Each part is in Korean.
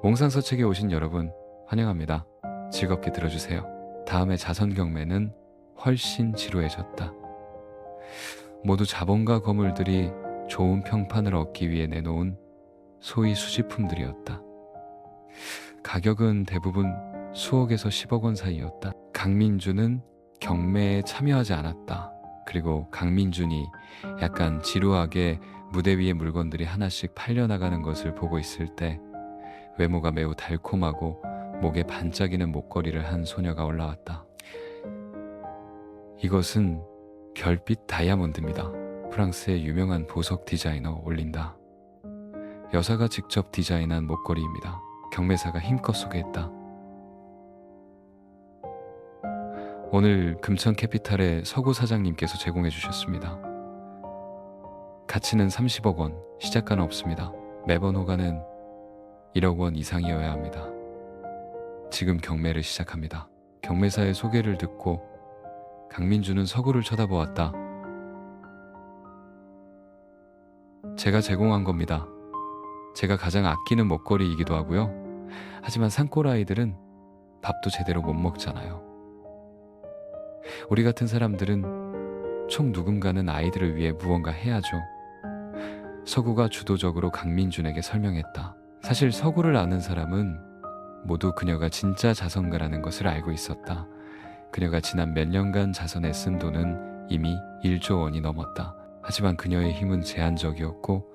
몽상서책에 오신 여러분 환영합니다. 즐겁게 들어주세요. 다음의 자선 경매는 훨씬 지루해졌다. 모두 자본가 거물들이 좋은 평판을 얻기 위해 내놓은 소위 수집품들이었다. 가격은 대부분 수억에서 10억 원 사이였다. 강민준은 경매에 참여하지 않았다. 그리고 강민준이 약간 지루하게 무대 위의 물건들이 하나씩 팔려나가는 것을 보고 있을 때 외모가 매우 달콤하고 목에 반짝이는 목걸이를 한 소녀가 올라왔다. 이것은 별빛 다이아몬드입니다. 프랑스의 유명한 보석 디자이너 올린다. 여사가 직접 디자인한 목걸이입니다. 경매사가 힘껏 소개했다. 오늘 금천캐피탈의 서구 사장님께서 제공해 주셨습니다. 가치는 30억 원, 시작가는 없습니다. 매번 호가는 1억 원 이상이어야 합니다. 지금 경매를 시작합니다. 경매사의 소개를 듣고 강민준은 서구를 쳐다보았다. 제가 제공한 겁니다. 제가 가장 아끼는 목걸이이기도 하고요. 하지만 산골아이들은 밥도 제대로 못 먹잖아요. 우리 같은 사람들은 총 누군가는 아이들을 위해 무언가 해야죠. 서구가 주도적으로 강민준에게 설명했다. 사실 서구를 아는 사람은 모두 그녀가 진짜 자선가라는 것을 알고 있었다. 그녀가 지난 몇 년간 자선에 쓴 돈은 이미 1조 원이 넘었다. 하지만 그녀의 힘은 제한적이었고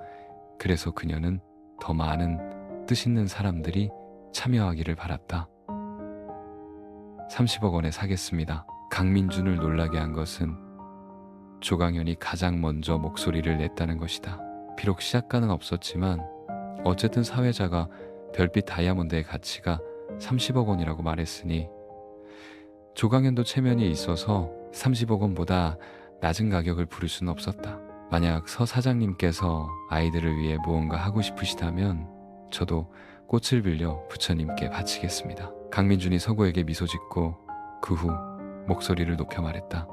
그래서 그녀는 더 많은 뜻있는 사람들이 참여하기를 바랐다. 30억 원에 사겠습니다. 강민준을 놀라게 한 것은 조강현이 가장 먼저 목소리를 냈다는 것이다. 비록 시작가는 없었지만 어쨌든 사회자가 별빛 다이아몬드의 가치가 30억 원이라고 말했으니 조강현도 체면이 있어서 30억 원보다 낮은 가격을 부를 수는 없었다. 만약 서 사장님께서 아이들을 위해 무언가 하고 싶으시다면 저도 꽃을 빌려 부처님께 바치겠습니다. 강민준이 서구에게 미소 짓고 그 후 목소리를 높여 말했다.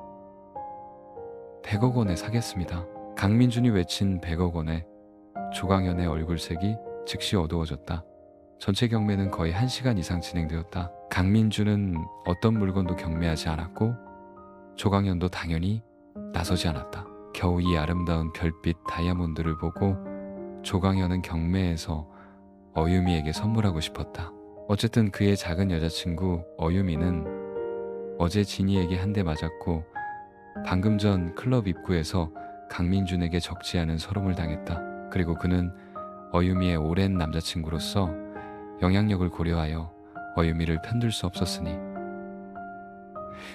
100억 원에 사겠습니다. 강민준이 외친 100억 원에 조강현의 얼굴색이 즉시 어두워졌다. 전체 경매는 거의 1시간 이상 진행되었다. 강민준은 어떤 물건도 경매하지 않았고 조강현도 당연히 나서지 않았다. 겨우 이 아름다운 별빛 다이아몬드를 보고 조강현은 경매에서 어유미에게 선물하고 싶었다. 어쨌든 그의 작은 여자친구 어유미는 어제 진이에게 한 대 맞았고 방금 전 클럽 입구에서 강민준에게 적지 않은 서름을 당했다. 그리고 그는 어유미의 오랜 남자친구로서 영향력을 고려하여 어유미를 편들 수 없었으니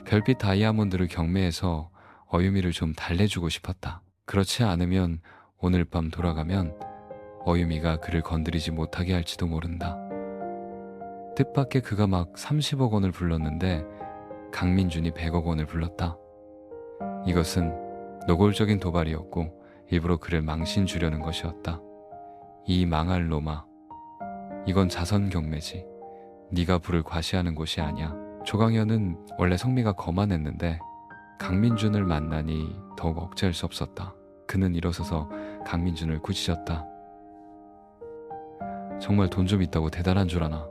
별빛 다이아몬드를 경매해서 어유미를 좀 달래주고 싶었다. 그렇지 않으면 오늘 밤 돌아가면 어유미가 그를 건드리지 못하게 할지도 모른다. 뜻밖의 그가 막 30억 원을 불렀는데 강민준이 100억 원을 불렀다. 이것은 노골적인 도발이었고 일부러 그를 망신 주려는 것이었다. 이 망할 놈아. 이건 자선 경매지. 네가 부를 과시하는 곳이 아니야. 조강현은 원래 성미가 거만했는데 강민준을 만나니 더욱 억제할 수 없었다. 그는 일어서서 강민준을 꾸짖었다. 정말 돈 좀 있다고 대단한 줄 아나.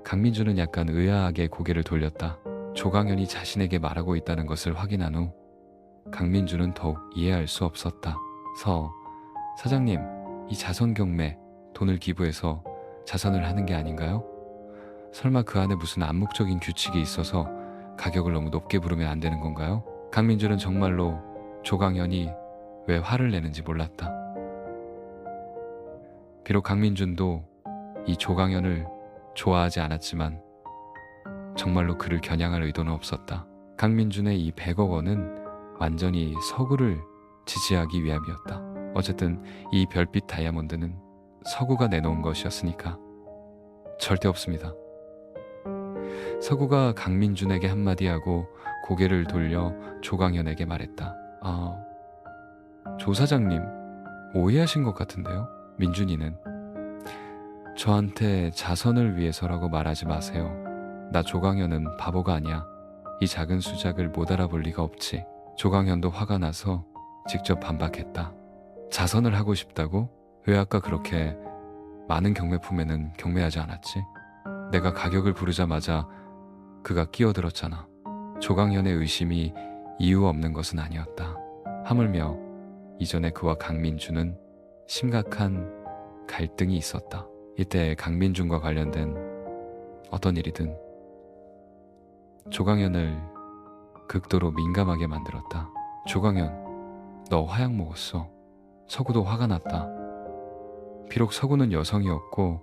강민준은 약간 의아하게 고개를 돌렸다. 조강현이 자신에게 말하고 있다는 것을 확인한 후 강민준은 더욱 이해할 수 없었다. 사장님, 이 자선 경매 돈을 기부해서 자선을 하는 게 아닌가요? 설마 그 안에 무슨 암묵적인 규칙이 있어서 가격을 너무 높게 부르면 안 되는 건가요? 강민준은 정말로 조강현이 왜 화를 내는지 몰랐다. 비록 강민준도 이 조강현을 좋아하지 않았지만 정말로 그를 겨냥할 의도는 없었다. 강민준의 이 100억 원은 완전히 서구를 지지하기 위함이었다. 어쨌든 이 별빛 다이아몬드는 서구가 내놓은 것이었으니까 절대 없습니다. 서구가 강민준에게 한마디 하고 고개를 돌려 조강현에게 말했다. 조 사장님, 오해하신 것 같은데요? 민준이는 저한테 자선을 위해서라고 말하지 마세요. 나 조강현은 바보가 아니야. 이 작은 수작을 못 알아볼 리가 없지. 조강현도 화가 나서 직접 반박했다. 자선을 하고 싶다고? 왜 아까 그렇게 많은 경매품에는 경매하지 않았지? 내가 가격을 부르자마자 그가 끼어들었잖아. 조강현의 의심이 이유 없는 것은 아니었다. 하물며 이전에 그와 강민준은 심각한 갈등이 있었다. 이때 강민준과 관련된 어떤 일이든 조강현을 극도로 민감하게 만들었다. 조강현, 너 화약 먹었어. 서구도 화가 났다. 비록 서구는 여성이었고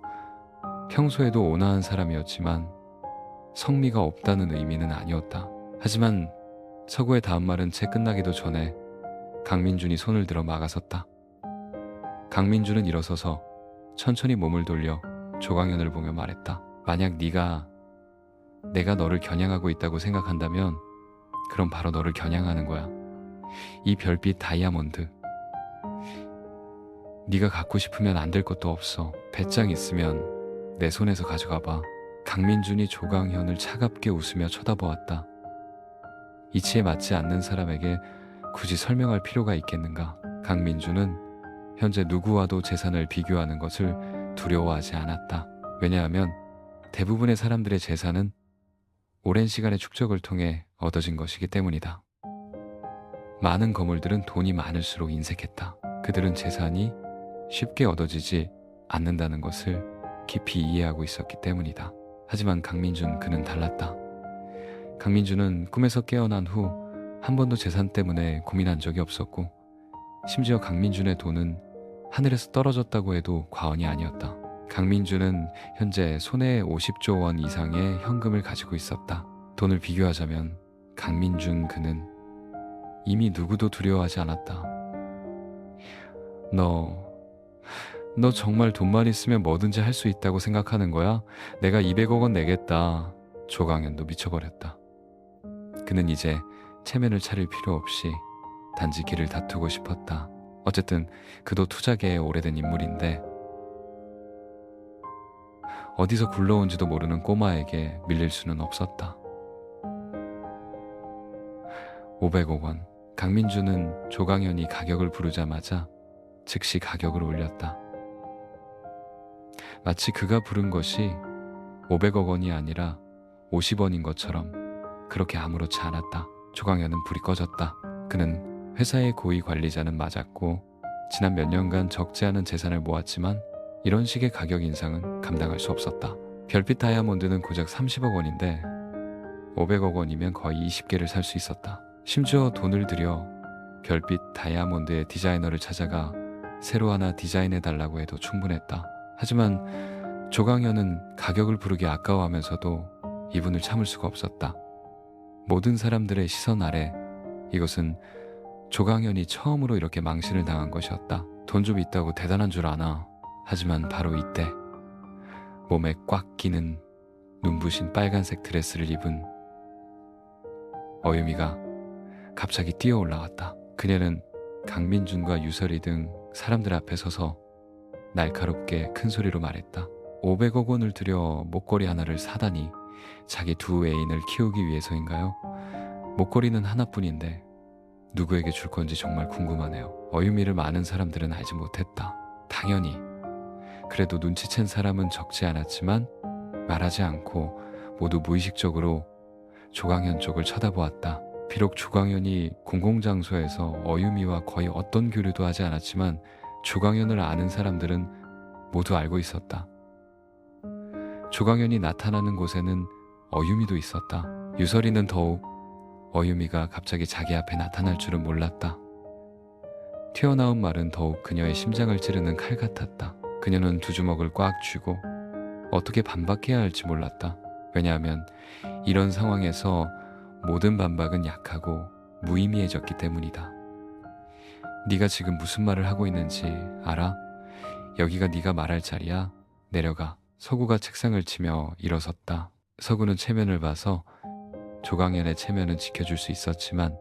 평소에도 온화한 사람이었지만 성미가 없다는 의미는 아니었다. 하지만 서구의 다음 말은 채 끝나기도 전에 강민준이 손을 들어 막아섰다. 강민준은 일어서서 천천히 몸을 돌려 조강현을 보며 말했다. 만약 네가 내가 너를 겨냥하고 있다고 생각한다면 그럼 바로 너를 겨냥하는 거야. 이 별빛 다이아몬드. 네가 갖고 싶으면 안 될 것도 없어. 배짱 있으면 내 손에서 가져가 봐. 강민준이 조강현을 차갑게 웃으며 쳐다보았다. 이치에 맞지 않는 사람에게 굳이 설명할 필요가 있겠는가. 강민준은 현재 누구와도 재산을 비교하는 것을 두려워하지 않았다. 왜냐하면 대부분의 사람들의 재산은 오랜 시간의 축적을 통해 얻어진 것이기 때문이다. 많은 거물들은 돈이 많을수록 인색했다. 그들은 재산이 쉽게 얻어지지 않는다는 것을 깊이 이해하고 있었기 때문이다. 하지만 강민준, 그는 달랐다. 강민준은 꿈에서 깨어난 후 한 번도 재산 때문에 고민한 적이 없었고, 심지어 강민준의 돈은 하늘에서 떨어졌다고 해도 과언이 아니었다. 강민준은 현재 손에 50조 원 이상의 현금을 가지고 있었다. 돈을 비교하자면 강민준, 그는 이미 누구도 두려워하지 않았다. 너 정말 돈만 있으면 뭐든지 할 수 있다고 생각하는 거야? 내가 200억 원 내겠다. 조강현도 미쳐버렸다. 그는 이제 체면을 차릴 필요 없이 단지 길을 다투고 싶었다. 어쨌든 그도 투자계의 오래된 인물인데 어디서 굴러온지도 모르는 꼬마에게 밀릴 수는 없었다. 500억 원. 강민준은 조강현이 가격을 부르자마자 즉시 가격을 올렸다. 마치 그가 부른 것이 500억 원이 아니라 50원인 것처럼 그렇게 아무렇지 않았다. 조강현은 불이 꺼졌다. 그는 회사의 고위 관리자는 맞았고 지난 몇 년간 적지 않은 재산을 모았지만 이런 식의 가격 인상은 감당할 수 없었다. 별빛 다이아몬드는 고작 30억 원인데 500억 원이면 거의 20개를 살 수 있었다. 심지어 돈을 들여 별빛 다이아몬드의 디자이너를 찾아가 새로 하나 디자인해달라고 해도 충분했다. 하지만 조강현은 가격을 부르기 아까워하면서도 이분을 참을 수가 없었다. 모든 사람들의 시선 아래 이것은 조강현이 처음으로 이렇게 망신을 당한 것이었다. 돈 좀 있다고 대단한 줄 아나. 하지만 바로 이때 몸에 꽉 끼는 눈부신 빨간색 드레스를 입은 어유미가 갑자기 뛰어 올라왔다. 그녀는 강민준과 유설이 등 사람들 앞에 서서 날카롭게 큰 소리로 말했다. 500억 원을 들여 목걸이 하나를 사다니 자기 두 애인을 키우기 위해서인가요? 목걸이는 하나뿐인데 누구에게 줄 건지 정말 궁금하네요. 어유미를 많은 사람들은 알지 못했다. 당연히 그래도 눈치챈 사람은 적지 않았지만 말하지 않고 모두 무의식적으로 조강현 쪽을 쳐다보았다. 비록 조강현이 공공장소에서 어유미와 거의 어떤 교류도 하지 않았지만 조강현을 아는 사람들은 모두 알고 있었다. 조강현이 나타나는 곳에는 어유미도 있었다. 유설이는 더욱 어유미가 갑자기 자기 앞에 나타날 줄은 몰랐다. 튀어나온 말은 더욱 그녀의 심장을 찌르는 칼 같았다. 그녀는 두 주먹을 꽉 쥐고 어떻게 반박해야 할지 몰랐다. 왜냐하면 이런 상황에서 모든 반박은 약하고 무의미해졌기 때문이다. 네가 지금 무슨 말을 하고 있는지 알아? 여기가 네가 말할 자리야. 내려가. 서구가 책상을 치며 일어섰다. 서구는 체면을 봐서 조강현의 체면은 지켜줄 수 있었지만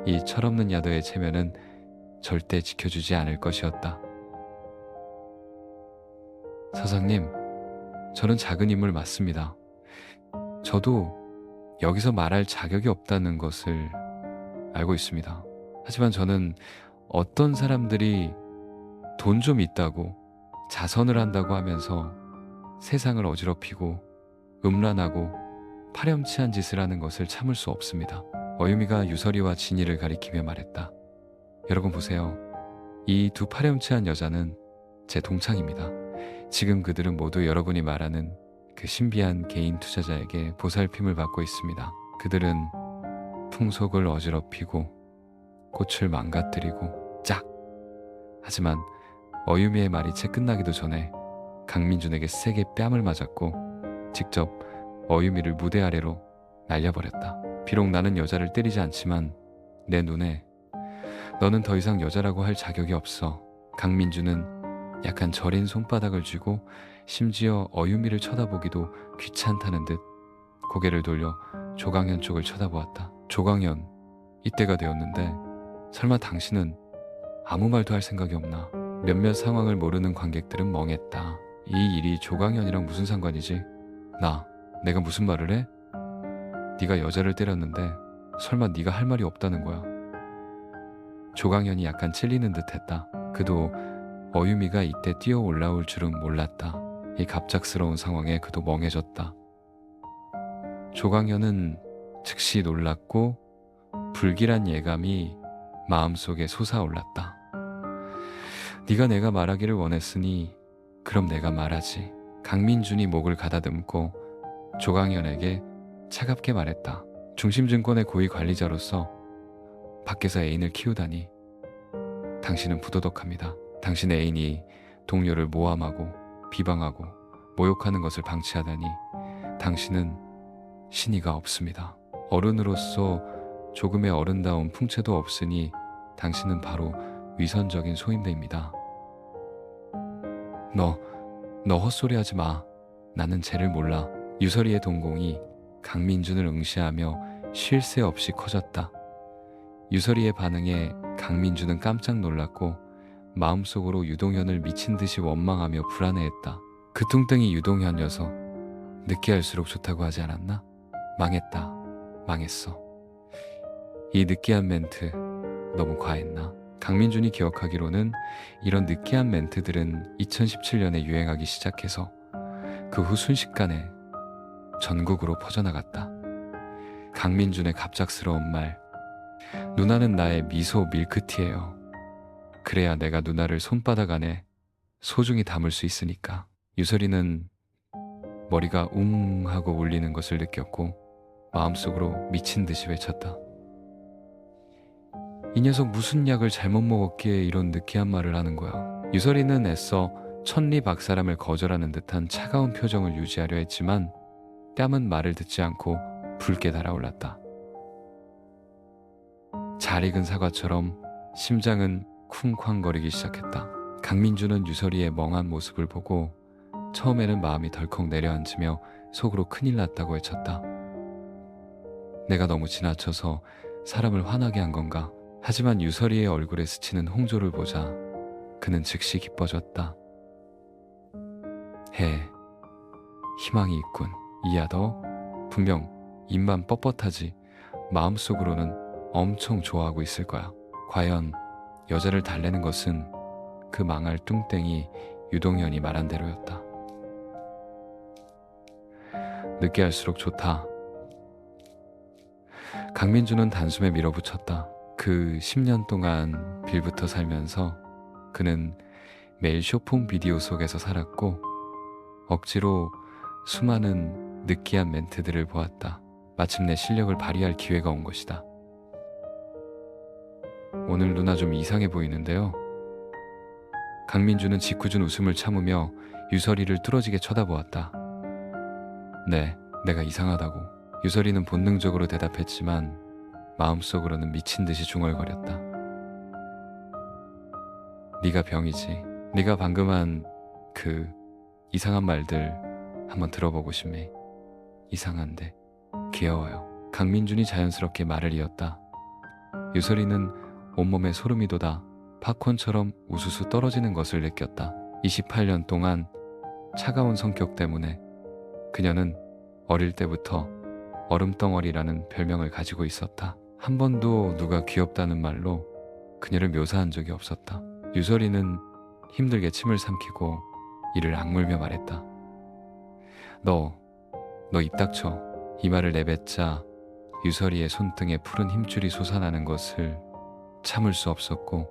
이 철없는 야도의 체면은 절대 지켜주지 않을 것이었다. 사장님, 저는 작은 인물 맞습니다. 저도 여기서 말할 자격이 없다는 것을 알고 있습니다. 하지만 저는 어떤 사람들이 돈 좀 있다고 자선을 한다고 하면서 세상을 어지럽히고 음란하고 파렴치한 짓을 하는 것을 참을 수 없습니다. 어유미가 유설이와 진이를 가리키며 말했다. 여러분 보세요. 이 두 파렴치한 여자는 제 동창입니다. 지금 그들은 모두 여러분이 말하는 그 신비한 개인 투자자에게 보살핌을 받고 있습니다. 그들은 풍속을 어지럽히고 꽃을 망가뜨리고 짝! 하지만 어유미의 말이 채 끝나기도 전에 강민준에게 세게 뺨을 맞았고 직접 어유미를 무대 아래로 날려버렸다. 비록 나는 여자를 때리지 않지만 내 눈에 너는 더 이상 여자라고 할 자격이 없어. 강민준은 약간 저린 손바닥을 쥐고 심지어 어유미를 쳐다보기도 귀찮다는 듯 고개를 돌려 조강현 쪽을 쳐다보았다. 조강현, 이때가 되었는데 설마 당신은 아무 말도 할 생각이 없나? 몇몇 상황을 모르는 관객들은 멍했다. 이 일이 조강현이랑 무슨 상관이지? 내가 무슨 말을 해? 네가 여자를 때렸는데 설마 네가 할 말이 없다는 거야? 조강현이 약간 찔리는 듯했다. 그도 어유미가 이때 뛰어 올라올 줄은 몰랐다. 이 갑작스러운 상황에 그도 멍해졌다. 조강현은 즉시 놀랐고 불길한 예감이 마음속에 솟아올랐다. 네가 내가 말하기를 원했으니 그럼 내가 말하지. 강민준이 목을 가다듬고 조강현에게 차갑게 말했다. 중심증권의 고위 관리자로서 밖에서 애인을 키우다니 당신은 부도덕합니다. 당신의 애인이 동료를 모함하고 비방하고 모욕하는 것을 방치하다니 당신은 신의가 없습니다. 어른으로서 조금의 어른다운 풍채도 없으니 당신은 바로 위선적인 소인배입니다. 너 헛소리하지 마. 나는 쟤를 몰라. 유설이의 동공이 강민준을 응시하며 쉴 새 없이 커졌다. 유설이의 반응에 강민준은 깜짝 놀랐고 마음속으로 유동현을 미친 듯이 원망하며 불안해했다. 그 뚱땡이 유동현 녀석 느끼할수록 좋다고 하지 않았나? 망했어. 이 느끼한 멘트 너무 과했나? 강민준이 기억하기로는 이런 느끼한 멘트들은 2017년에 유행하기 시작해서 그 후 순식간에 전국으로 퍼져나갔다. 강민준의 갑작스러운 말, 누나는 나의 미소 밀크티예요. 그래야 내가 누나를 손바닥 안에 소중히 담을 수 있으니까. 유설이는 머리가 웅 하고 울리는 것을 느꼈고 마음속으로 미친 듯이 외쳤다. 이 녀석 무슨 약을 잘못 먹었기에 이런 느끼한 말을 하는 거야. 유설이는 애써 천리박사람을 거절하는 듯한 차가운 표정을 유지하려 했지만 뺨은 말을 듣지 않고 붉게 달아올랐다. 잘 익은 사과처럼 심장은 쿵쾅거리기 시작했다. 강민준은 유설이의 멍한 모습을 보고 처음에는 마음이 덜컥 내려앉으며 속으로 큰일 났다고 외쳤다. 내가 너무 지나쳐서 사람을 화나게 한 건가? 하지만 유설이의 얼굴에 스치는 홍조를 보자 그는 즉시 기뻐졌다. 희망이 있군. 이야 너 분명 입만 뻣뻣하지 마음속으로는 엄청 좋아하고 있을 거야. 과연 여자를 달래는 것은 그 망할 뚱땡이 유동현이 말한 대로였다. 늦게 할수록 좋다. 강민준은 단숨에 밀어붙였다. 그 10년 동안 빌부터 살면서 그는 매일 쇼폼 비디오 속에서 살았고 억지로 수많은 느끼한 멘트들을 보았다. 마침내 실력을 발휘할 기회가 온 것이다. 오늘 누나 좀 이상해 보이는데요. 강민준은 짓궂은 웃음을 참으며 유설이를 뚫어지게 쳐다보았다. 네, 내가 이상하다고. 유설이는 본능적으로 대답했지만 마음속으로는 미친 듯이 중얼거렸다. 네가 병이지. 네가 방금 한 그 이상한 말들 한번 들어보고 싶네. 이상한데 귀여워요. 강민준이 자연스럽게 말을 이었다. 유설이는 온몸에 소름이 돋아 팝콘처럼 우수수 떨어지는 것을 느꼈다. 28년 동안 차가운 성격 때문에 그녀는 어릴 때부터 얼음덩어리라는 별명을 가지고 있었다. 한 번도 누가 귀엽다는 말로 그녀를 묘사한 적이 없었다. 유설이는 힘들게 침을 삼키고 이를 악물며 말했다. 너 입 닥쳐. 이 말을 내뱉자 유설이의 손등에 푸른 힘줄이 솟아나는 것을 참을 수 없었고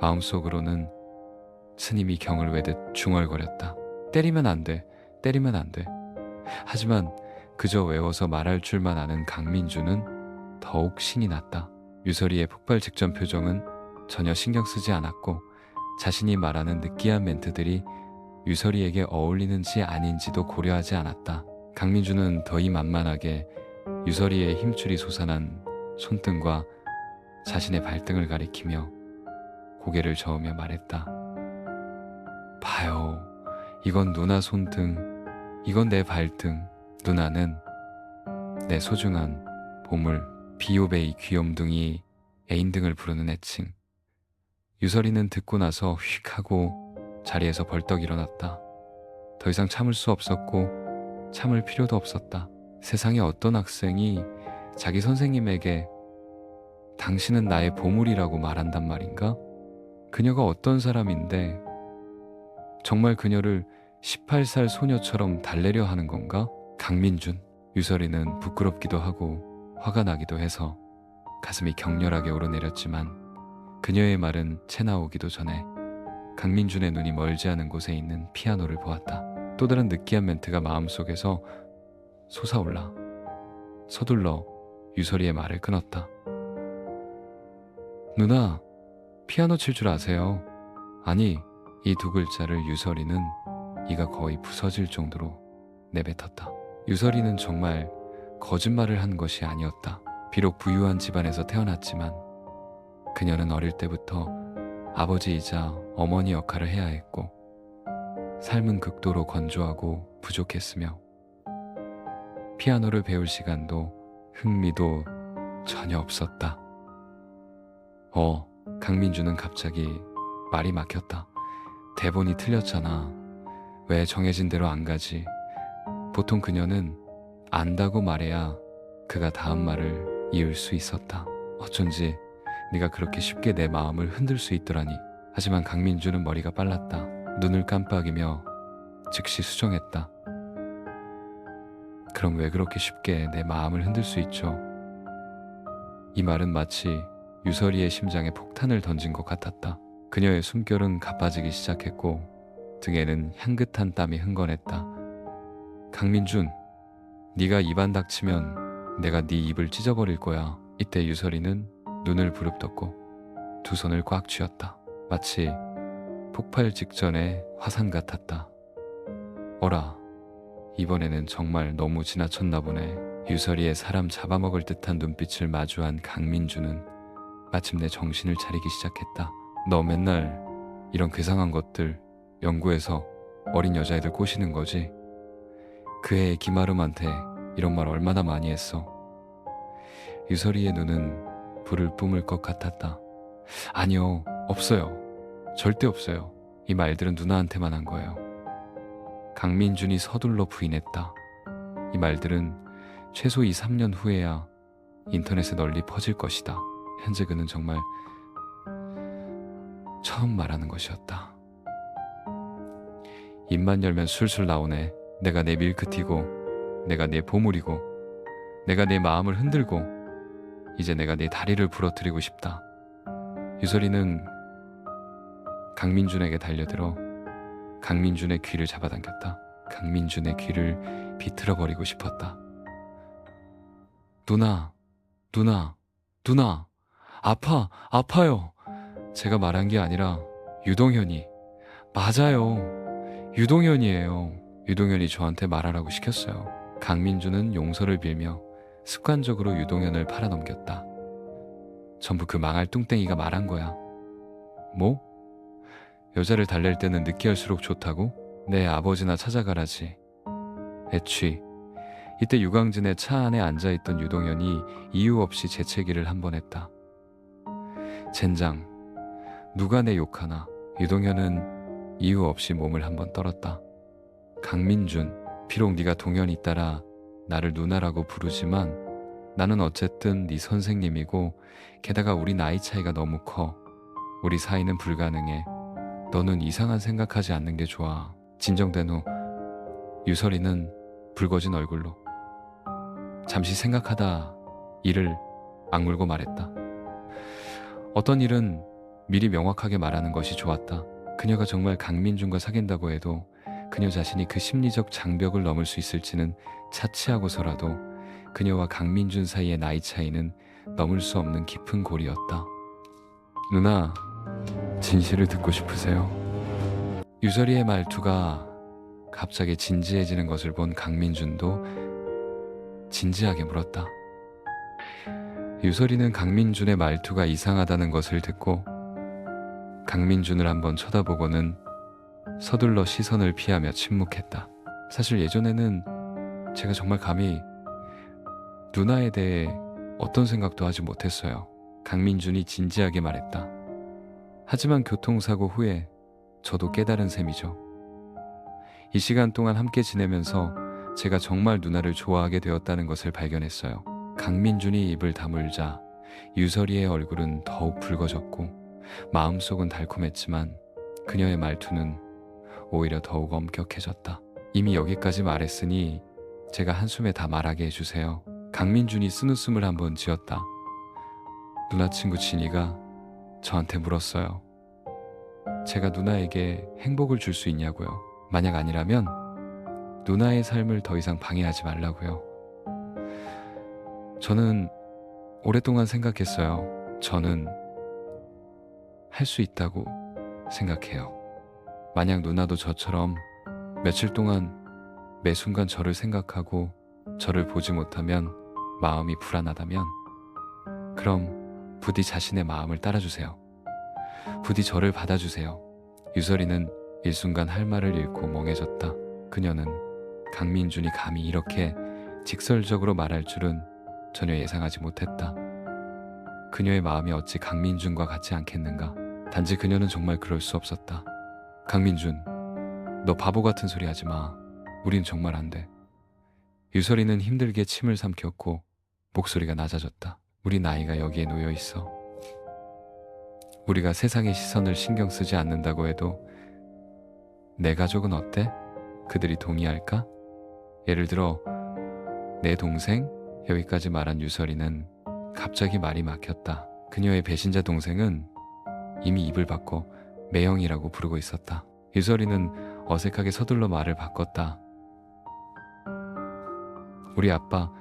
마음속으로는 스님이 경을 외듯 중얼거렸다. 때리면 안 돼. 때리면 안 돼. 하지만 그저 외워서 말할 줄만 아는 강민주는 더욱 신이 났다. 유설이의 폭발 직전 표정은 전혀 신경 쓰지 않았고 자신이 말하는 느끼한 멘트들이 유설이에게 어울리는지 아닌지도 고려하지 않았다. 강민주는 더위 만만하게 유설이의 힘줄이 솟아난 손등과 자신의 발등을 가리키며 고개를 저으며 말했다. 봐요. 이건 누나 손등, 이건 내 발등. 누나는 내 소중한 보물, 비오베이 귀염둥이 애인등을 부르는 애칭. 유설이는 듣고 나서 휙 하고 자리에서 벌떡 일어났다. 더 이상 참을 수 없었고 참을 필요도 없었다. 세상에 어떤 학생이 자기 선생님에게 당신은 나의 보물이라고 말한단 말인가? 그녀가 어떤 사람인데 정말 그녀를 18살 소녀처럼 달래려 하는 건가? 강민준. 유설이는 부끄럽기도 하고 화가 나기도 해서 가슴이 격렬하게 오르내렸지만 그녀의 말은 채 나오기도 전에 강민준의 눈이 멀지 않은 곳에 있는 피아노를 보았다. 또 다른 느끼한 멘트가 마음속에서 솟아올라 서둘러 유설이의 말을 끊었다. 누나, 피아노 칠 줄 아세요? 아니, 이 두 글자를 유설이는 이가 거의 부서질 정도로 내뱉었다. 유설이는 정말 거짓말을 한 것이 아니었다. 비록 부유한 집안에서 태어났지만 그녀는 어릴 때부터 아버지이자 어머니 역할을 해야 했고 삶은 극도로 건조하고 부족했으며 피아노를 배울 시간도 흥미도 전혀 없었다. 강민주는 갑자기 말이 막혔다. 대본이 틀렸잖아. 왜 정해진 대로 안 가지? 보통 그녀는 안다고 말해야 그가 다음 말을 이을 수 있었다. 어쩐지 네가 그렇게 쉽게 내 마음을 흔들 수 있더라니. 하지만 강민주는 머리가 빨랐다. 눈을 깜빡이며 즉시 수정했다. 그럼 왜 그렇게 쉽게 내 마음을 흔들 수 있죠? 이 말은 마치 유설이의 심장에 폭탄을 던진 것 같았다. 그녀의 숨결은 가빠지기 시작했고 등에는 향긋한 땀이 흥건했다. 강민준, 네가 입 안 닥치면 내가 네 입을 찢어버릴 거야. 이때 유설이는 눈을 부릅떴고 두 손을 꽉 쥐었다. 마치 폭발 직전의 화산 같았다. 어라, 이번에는 정말 너무 지나쳤나 보네. 유설이의 사람 잡아먹을 듯한 눈빛을 마주한 강민주는 마침내 정신을 차리기 시작했다. 너 맨날 이런 괴상한 것들 연구해서 어린 여자애들 꼬시는 거지? 그 애 김아름한테 이런 말 얼마나 많이 했어. 유설이의 눈은 불을 뿜을 것 같았다. 아니요, 없어요. 절대 없어요. 이 말들은 누나한테만 한 거예요. 강민준이 서둘러 부인했다. 이 말들은 최소 2, 3년 후에야 인터넷에 널리 퍼질 것이다. 현재 그는 정말 처음 말하는 것이었다. 입만 열면 술술 나오네. 내가 내 밀크티고, 내가 내 보물이고, 내가 내 마음을 흔들고, 이제 내가 내 다리를 부러뜨리고 싶다. 유설이는 강민준에게 달려들어 강민준의 귀를 잡아당겼다. 강민준의 귀를 비틀어버리고 싶었다. 누나, 아파요. 제가 말한 게 아니라 유동현이. 맞아요. 유동현이에요. 유동현이 저한테 말하라고 시켰어요. 강민주는 용서를 빌며 습관적으로 유동현을 팔아넘겼다. 전부 그 망할 뚱땡이가 말한 거야. 뭐? 여자를 달랠 때는 느끼할수록 좋다고? 내 아버지나 찾아가라지. 애취. 이때 유광진의 차 안에 앉아있던 유동현이 이유 없이 재채기를 한 번 했다. 젠장. 누가 내 욕하나. 유동현은 이유 없이 몸을 한 번 떨었다. 강민준, 비록 네가 동현이 따라 나를 누나라고 부르지만 나는 어쨌든 네 선생님이고 게다가 우리 나이 차이가 너무 커. 우리 사이는 불가능해. 너는 이상한 생각하지 않는 게 좋아. 진정된 후 유설이는 붉어진 얼굴로 잠시 생각하다 이를 악물고 말했다. 어떤 일은 미리 명확하게 말하는 것이 좋았다. 그녀가 정말 강민준과 사귄다고 해도 그녀 자신이 그 심리적 장벽을 넘을 수 있을지는 차치하고서라도 그녀와 강민준 사이의 나이 차이는 넘을 수 없는 깊은 골이었다. 누나, 진실을 듣고 싶으세요? 유설이의 말투가 갑자기 진지해지는 것을 본 강민준도 진지하게 물었다. 유설이는 강민준의 말투가 이상하다는 것을 듣고 강민준을 한번 쳐다보고는 서둘러 시선을 피하며 침묵했다. 사실 예전에는 제가 정말 감히 누나에 대해 어떤 생각도 하지 못했어요. 강민준이 진지하게 말했다. 하지만 교통사고 후에 저도 깨달은 셈이죠. 이 시간 동안 함께 지내면서 제가 정말 누나를 좋아하게 되었다는 것을 발견했어요. 강민준이 입을 다물자 유설이의 얼굴은 더욱 붉어졌고 마음속은 달콤했지만 그녀의 말투는 오히려 더욱 엄격해졌다. 이미 여기까지 말했으니 제가 한숨에 다 말하게 해주세요. 강민준이 쓴웃음을 한번 지었다. 누나 친구 진이가 저한테 물었어요. 제가 누나에게 행복을 줄 수 있냐고요. 만약 아니라면 누나의 삶을 더 이상 방해하지 말라고요. 저는 오랫동안 생각했어요. 저는 할 수 있다고 생각해요. 만약 누나도 저처럼 며칠 동안 매 순간 저를 생각하고 저를 보지 못하면 마음이 불안하다면 그럼 부디 자신의 마음을 따라주세요. 부디 저를 받아주세요. 유설이는 일순간 할 말을 잃고 멍해졌다. 그녀는 강민준이 감히 이렇게 직설적으로 말할 줄은 전혀 예상하지 못했다. 그녀의 마음이 어찌 강민준과 같지 않겠는가. 단지 그녀는 정말 그럴 수 없었다. 강민준, 너 바보 같은 소리 하지 마. 우린 정말 안 돼. 유설이는 힘들게 침을 삼켰고 목소리가 낮아졌다. 우리 나이가 여기에 놓여 있어. 우리가 세상의 시선을 신경 쓰지 않는다고 해도 내 가족은 어때? 그들이 동의할까? 예를 들어 내 동생? 여기까지 말한 유설이는 갑자기 말이 막혔다. 그녀의 배신자 동생은 이미 입을 바꿔 매형이라고 부르고 있었다. 유설이는 어색하게 서둘러 말을 바꿨다. 우리 아빠,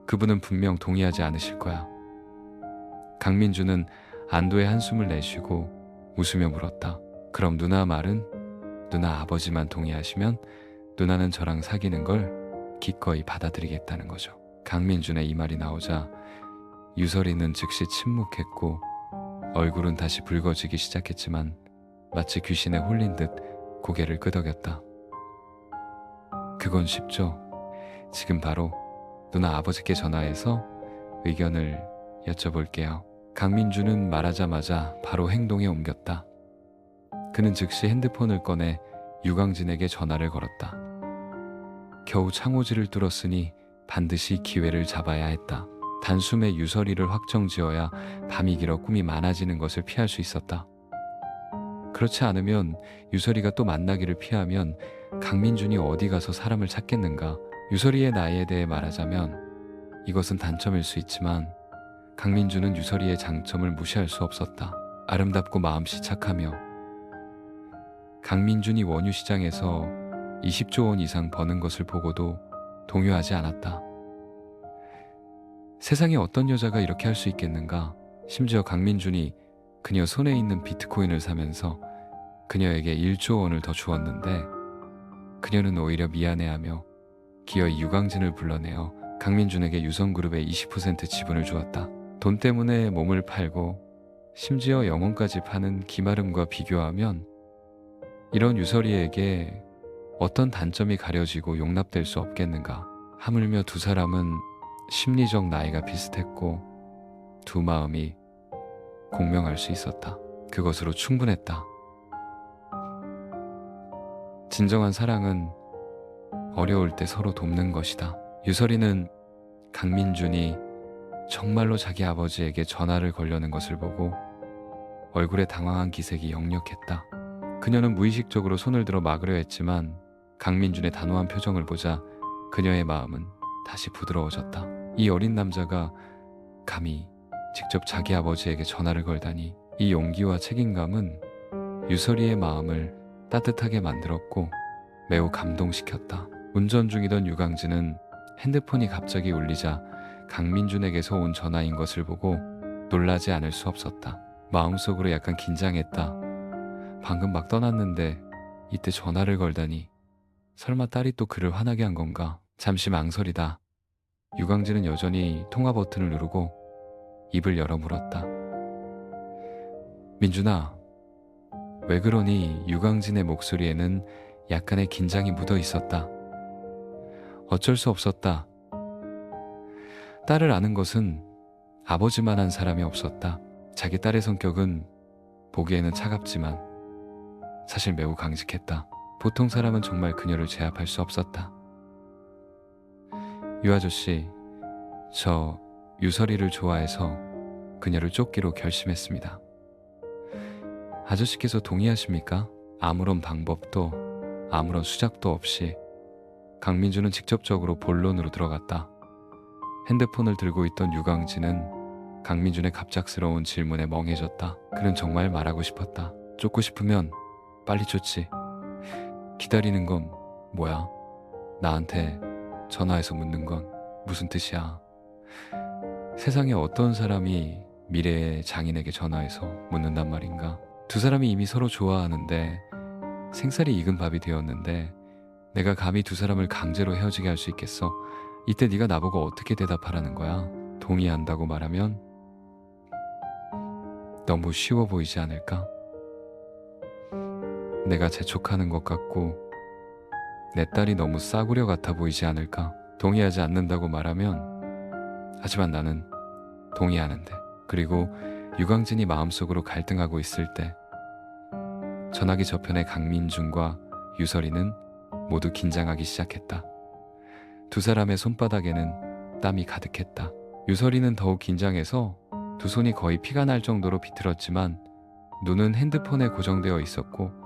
그분은 분명 동의하지 않으실 거야. 강민주는 안도의 한숨을 내쉬고 웃으며 물었다. 그럼 누나 말은? 누나 아버지만 동의하시면 누나는 저랑 사귀는 걸 기꺼이 받아들이겠다는 거죠. 강민준의 이 말이 나오자 유설이는 즉시 침묵했고 얼굴은 다시 붉어지기 시작했지만 마치 귀신에 홀린 듯 고개를 끄덕였다. 그건 쉽죠. 지금 바로 누나 아버지께 전화해서 의견을 여쭤볼게요. 강민주는 말하자마자 바로 행동에 옮겼다. 그는 즉시 핸드폰을 꺼내 유광진에게 전화를 걸었다. 겨우 창호지를 뚫었으니 반드시 기회를 잡아야 했다. 단숨에 유설이를 확정지어야 밤이 길어 꿈이 많아지는 것을 피할 수 있었다. 그렇지 않으면 유설이가 또 만나기를 피하면 강민준이 어디 가서 사람을 찾겠는가. 유설이의 나이에 대해 말하자면 이것은 단점일 수 있지만 강민준은 유설이의 장점을 무시할 수 없었다. 아름답고 마음씨 착하며 강민준이 원유 시장에서 20조 원 이상 버는 것을 보고도 동요하지 않았다. 세상에 어떤 여자가 이렇게 할 수 있겠는가. 심지어 강민준이 그녀 손에 있는 비트코인을 사면서 그녀에게 1조 원을 더 주었는데 그녀는 오히려 미안해하며 기어이 유광진을 불러내어 강민준에게 유성그룹의 20% 지분을 주었다. 돈 때문에 몸을 팔고 심지어 영혼까지 파는 김아름과 비교하면 이런 유설이에게 어떤 단점이 가려지고 용납될 수 없겠는가. 하물며 두 사람은 심리적 나이가 비슷했고 두 마음이 공명할 수 있었다. 그것으로 충분했다. 진정한 사랑은 어려울 때 서로 돕는 것이다. 유설이는 강민준이 정말로 자기 아버지에게 전화를 걸려는 것을 보고 얼굴에 당황한 기색이 역력했다. 그녀는 무의식적으로 손을 들어 막으려 했지만 강민준의 단호한 표정을 보자 그녀의 마음은 다시 부드러워졌다. 이 어린 남자가 감히 직접 자기 아버지에게 전화를 걸다니, 이 용기와 책임감은 유설이의 마음을 따뜻하게 만들었고 매우 감동시켰다. 운전 중이던 유광진은 핸드폰이 갑자기 울리자 강민준에게서 온 전화인 것을 보고 놀라지 않을 수 없었다. 마음속으로 약간 긴장했다. 방금 막 떠났는데 이때 전화를 걸다니, 설마 딸이 또 그를 화나게 한 건가? 잠시 망설이다 유광진은 여전히 통화 버튼을 누르고 입을 열어 물었다. 민준아, 왜 그러니? 유광진의 목소리에는 약간의 긴장이 묻어 있었다. 어쩔 수 없었다. 딸을 아는 것은 아버지만한 사람이 없었다. 자기 딸의 성격은 보기에는 차갑지만 사실 매우 강직했다. 보통 사람은 정말 그녀를 제압할 수 없었다. 유 아저씨, 저 유설이를 좋아해서 그녀를 쫓기로 결심했습니다. 아저씨께서 동의하십니까? 아무런 방법도 아무런 수작도 없이 강민준은 직접적으로 본론으로 들어갔다. 핸드폰을 들고 있던 유광진은 강민준의 갑작스러운 질문에 멍해졌다. 그는 정말 말하고 싶었다. 쫓고 싶으면 빨리 쫓지. 기다리는 건 뭐야? 나한테 전화해서 묻는 건 무슨 뜻이야? 세상에 어떤 사람이 미래의 장인에게 전화해서 묻는단 말인가? 두 사람이 이미 서로 좋아하는데 생살이 익은 밥이 되었는데 내가 감히 두 사람을 강제로 헤어지게 할 수 있겠어? 이때 네가 나보고 어떻게 대답하라는 거야? 동의한다고 말하면 너무 쉬워 보이지 않을까? 내가 재촉하는 것 같고 내 딸이 너무 싸구려 같아 보이지 않을까? 동의하지 않는다고 말하면, 하지만 나는 동의하는데. 그리고 유광진이 마음속으로 갈등하고 있을 때 전화기 저편의 강민준과 유설이는 모두 긴장하기 시작했다. 두 사람의 손바닥에는 땀이 가득했다. 유설이는 더욱 긴장해서 두 손이 거의 피가 날 정도로 비틀었지만 눈은 핸드폰에 고정되어 있었고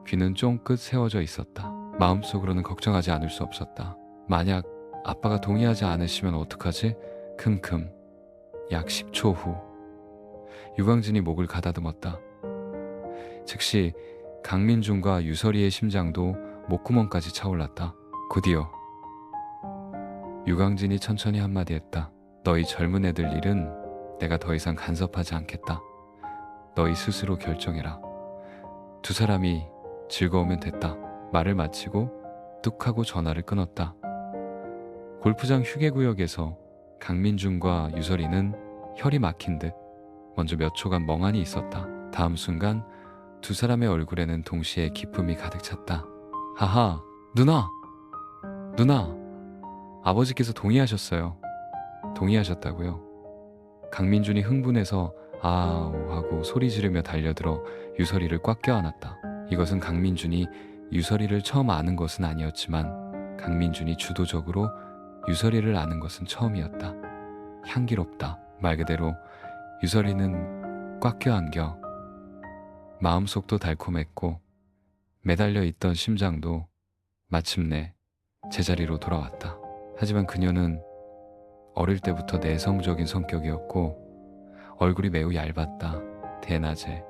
귀는 쫑긋 세워져 있었다. 마음속으로는 걱정하지 않을 수 없었다. 만약 아빠가 동의하지 않으시면 어떡하지? 큼큼. 약 10초 후 유광진이 목을 가다듬었다. 즉시 강민준과 유설이의 심장도 목구멍까지 차올랐다. 곧이어 유광진이 천천히 한마디 했다. 너희 젊은 애들 일은 내가 더 이상 간섭하지 않겠다. 너희 스스로 결정해라. 두 사람이 즐거우면 됐다. 말을 마치고 뚝 하고 전화를 끊었다. 골프장 휴게구역에서 강민준과 유설이는 혈이 막힌 듯 먼저 몇 초간 멍하니 있었다. 다음 순간 두 사람의 얼굴에는 동시에 기쁨이 가득 찼다. 하하, 누나! 누나! 아버지께서 동의하셨어요. 동의하셨다고요? 강민준이 흥분해서 아우 하고 소리 지르며 달려들어 유설이를 꽉 껴안았다. 이것은 강민준이 유설이를 처음 아는 것은 아니었지만 강민준이 주도적으로 유설이를 아는 것은 처음이었다. 향기롭다. 말 그대로 유설이는 꽉 껴안겨 마음속도 달콤했고 매달려 있던 심장도 마침내 제자리로 돌아왔다. 하지만 그녀는 어릴 때부터 내성적인 성격이었고 얼굴이 매우 얇았다. 대낮에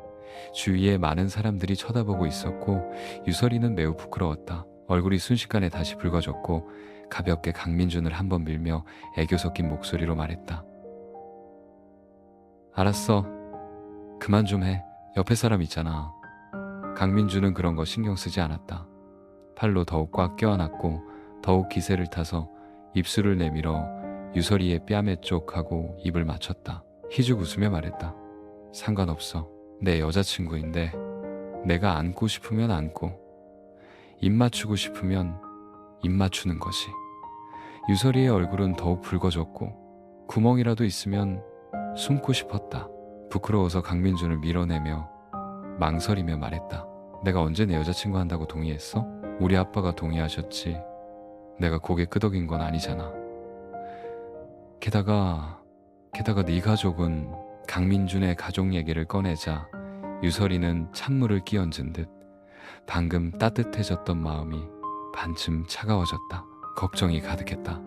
주위에 많은 사람들이 쳐다보고 있었고 유설이는 매우 부끄러웠다. 얼굴이 순식간에 다시 붉어졌고 가볍게 강민준을 한번 밀며 애교 섞인 목소리로 말했다. 알았어. 그만 좀 해. 옆에 사람 있잖아. 강민준은 그런 거 신경 쓰지 않았다. 팔로 더욱 꽉 껴안았고 더욱 기세를 타서 입술을 내밀어 유설이의 뺨에 쪽하고 입을 맞췄다. 희죽 웃으며 말했다. 상관없어. 내 여자친구인데 내가 안고 싶으면 안고 입 맞추고 싶으면 입 맞추는 거지. 유설이의 얼굴은 더욱 붉어졌고 구멍이라도 있으면 숨고 싶었다. 부끄러워서 강민준을 밀어내며 망설이며 말했다. 내가 언제 내 여자친구 한다고 동의했어? 우리 아빠가 동의하셨지. 내가 고개 끄덕인 건 아니잖아. 게다가 네 가족은 강민준의 가족 얘기를 꺼내자 유설이는 찬물을 끼얹은 듯 방금 따뜻해졌던 마음이 반쯤 차가워졌다. 걱정이 가득했다.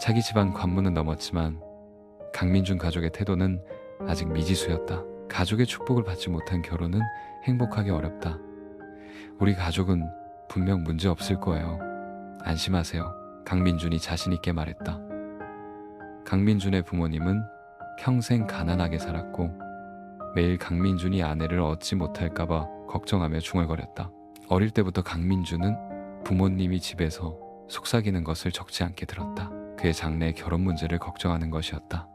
자기 집안 관문은 넘었지만 강민준 가족의 태도는 아직 미지수였다. 가족의 축복을 받지 못한 결혼은 행복하기 어렵다. 우리 가족은 분명 문제 없을 거예요. 안심하세요. 강민준이 자신 있게 말했다. 강민준의 부모님은 평생 가난하게 살았고 매일 강민준이 아내를 얻지 못할까봐 걱정하며 중얼거렸다. 어릴 때부터 강민준은 부모님이 집에서 속삭이는 것을 적지 않게 들었다. 그의 장래의 결혼 문제를 걱정하는 것이었다.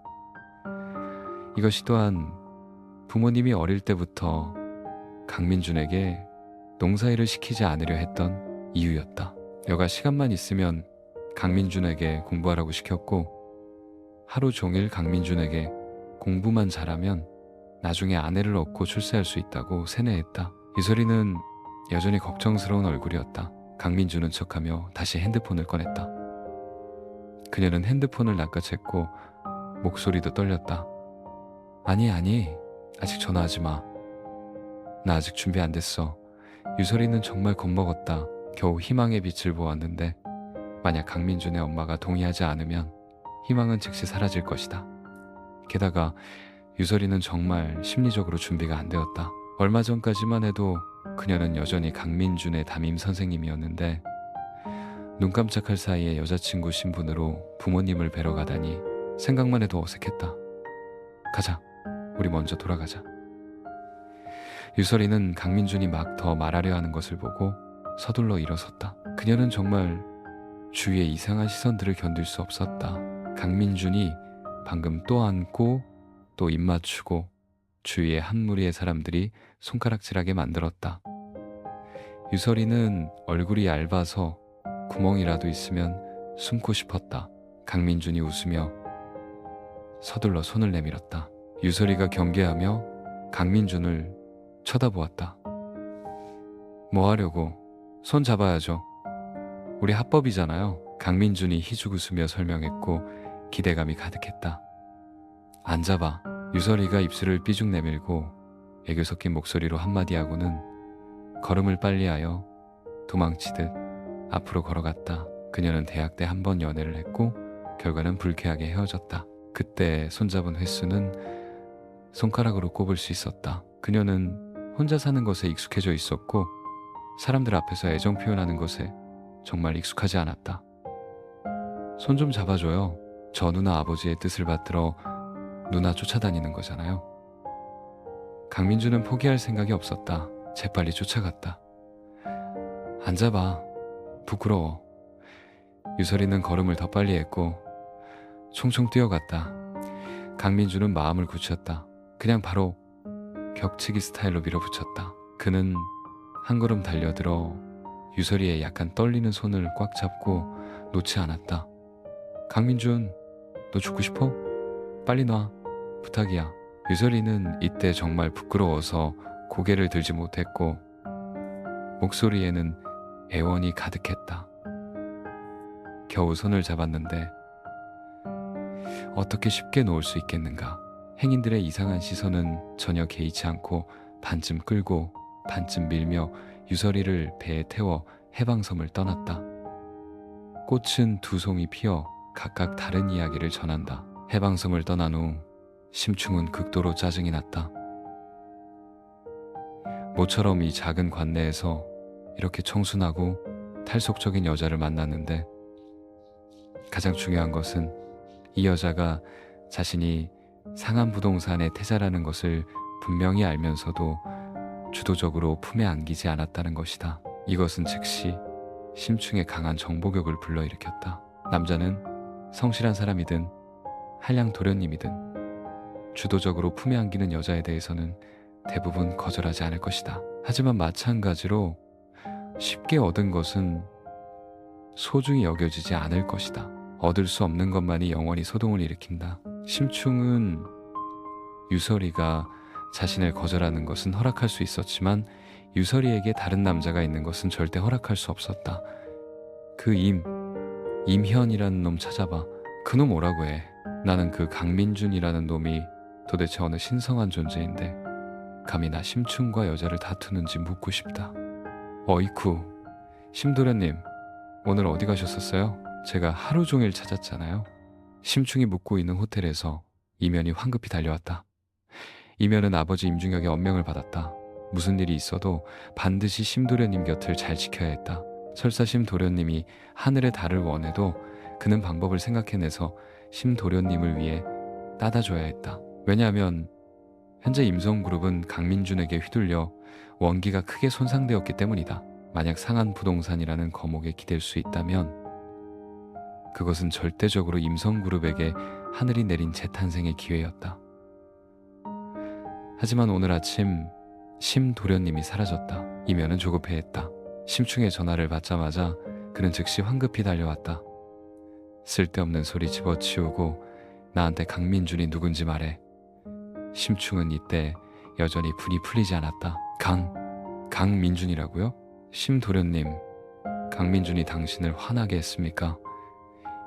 이것이 또한 부모님이 어릴 때부터 강민준에게 농사일을 시키지 않으려 했던 이유였다. 여가 시간만 있으면 강민준에게 공부하라고 시켰고 하루 종일 강민준에게 공부만 잘하면 나중에 아내를 얻고 출세할 수 있다고 세뇌했다. 유설이는 여전히 걱정스러운 얼굴이었다. 강민준은 척하며 다시 핸드폰을 꺼냈다. 그녀는 핸드폰을 낚아챘고 목소리도 떨렸다. 아니 아직 전화하지 마. 나 아직 준비 안 됐어. 유설이는 정말 겁먹었다. 겨우 희망의 빛을 보았는데 만약 강민준의 엄마가 동의하지 않으면 희망은 즉시 사라질 것이다. 게다가 유설이는 정말 심리적으로 준비가 안 되었다. 얼마 전까지만 해도 그녀는 여전히 강민준의 담임 선생님이었는데 눈 깜짝할 사이에 여자친구 신분으로 부모님을 뵈러 가다니 생각만 해도 어색했다. 가자. 우리 먼저 돌아가자. 유설이는 강민준이 막 더 말하려 하는 것을 보고 서둘러 일어섰다. 그녀는 정말 주위의 이상한 시선들을 견딜 수 없었다. 강민준이 방금 또 앉고 또 입 맞추고 주위의 한 무리의 사람들이 손가락질하게 만들었다. 유설이는 얼굴이 얇아서 구멍이라도 있으면 숨고 싶었다. 강민준이 웃으며 서둘러 손을 내밀었다. 유설이가 경계하며 강민준을 쳐다보았다. 뭐 하려고? 손 잡아야죠. 우리 합법이잖아요. 강민준이 희죽 웃으며 설명했고 기대감이 가득했다. 안 잡아. 유설이가 입술을 삐죽 내밀고 애교 섞인 목소리로 한마디 하고는 걸음을 빨리하여 도망치듯 앞으로 걸어갔다. 그녀는 대학 때 한 번 연애를 했고 결과는 불쾌하게 헤어졌다. 그때 손잡은 횟수는 손가락으로 꼽을 수 있었다. 그녀는 혼자 사는 것에 익숙해져 있었고 사람들 앞에서 애정 표현하는 것에 정말 익숙하지 않았다. 손 좀 잡아줘요. 저 누나 아버지의 뜻을 받들어 누나 쫓아다니는 거잖아요. 강민주는 포기할 생각이 없었다. 재빨리 쫓아갔다. 안 잡아. 부끄러워. 유설이는 걸음을 더 빨리 했고 총총 뛰어갔다. 강민주는 마음을 굳혔다. 그냥 바로 격치기 스타일로 밀어붙였다. 그는 한 걸음 달려들어 유설이의 약간 떨리는 손을 꽉 잡고 놓지 않았다. 강민준, 너 죽고 싶어? 빨리 놔. 부탁이야. 유설이는 이때 정말 부끄러워서 고개를 들지 못했고 목소리에는 애원이 가득했다. 겨우 손을 잡았는데 어떻게 쉽게 놓을 수 있겠는가. 행인들의 이상한 시선은 전혀 개의치 않고 반쯤 끌고 반쯤 밀며 유설이를 배에 태워 해방섬을 떠났다. 꽃은 두 송이 피어 각각 다른 이야기를 전한다. 해방섬을 떠난 후 심충은 극도로 짜증이 났다. 모처럼 이 작은 관내에서 이렇게 청순하고 탈속적인 여자를 만났는데 가장 중요한 것은 이 여자가 자신이 상한 부동산의 태자라는 것을 분명히 알면서도 주도적으로 품에 안기지 않았다는 것이다. 이것은 즉시 심충의 강한 정보격을 불러일으켰다. 남자는 성실한 사람이든 한량 도련님이든 주도적으로 품에 안기는 여자에 대해서는 대부분 거절하지 않을 것이다. 하지만 마찬가지로 쉽게 얻은 것은 소중히 여겨지지 않을 것이다. 얻을 수 없는 것만이 영원히 소동을 일으킨다. 심충은 유설이가 자신을 거절하는 것은 허락할 수 있었지만 유설이에게 다른 남자가 있는 것은 절대 허락할 수 없었다. 그 임현이라는 놈 찾아봐. 그놈 오라고 해. 나는 그 강민준이라는 놈이 도대체 어느 신성한 존재인데 감히 나 심충과 여자를 다투는지 묻고 싶다. 어이쿠, 심도련님, 오늘 어디 가셨었어요? 제가 하루 종일 찾았잖아요. 심충이 묵고 있는 호텔에서 이면이 황급히 달려왔다. 이면은 아버지 임중혁의 엄명을 받았다. 무슨 일이 있어도 반드시 심도련님 곁을 잘 지켜야 했다. 설사 심도련님이 하늘의 달을 원해도 그는 방법을 생각해내서 심도련님을 위해 따다줘야 했다. 왜냐하면 현재 임성그룹은 강민준에게 휘둘려 원기가 크게 손상되었기 때문이다. 만약 상한부동산이라는 거목에 기댈 수 있다면 그것은 절대적으로 임성그룹에게 하늘이 내린 재탄생의 기회였다. 하지만 오늘 아침 심도련님이 사라졌다. 이면은 조급해했다. 심충의 전화를 받자마자 그는 즉시 황급히 달려왔다. 쓸데없는 소리 집어치우고 나한테 강민준이 누군지 말해. 심충은 이때 여전히 분이 풀리지 않았다. 강민준이라고요? 심도련님, 강민준이 당신을 화나게 했습니까?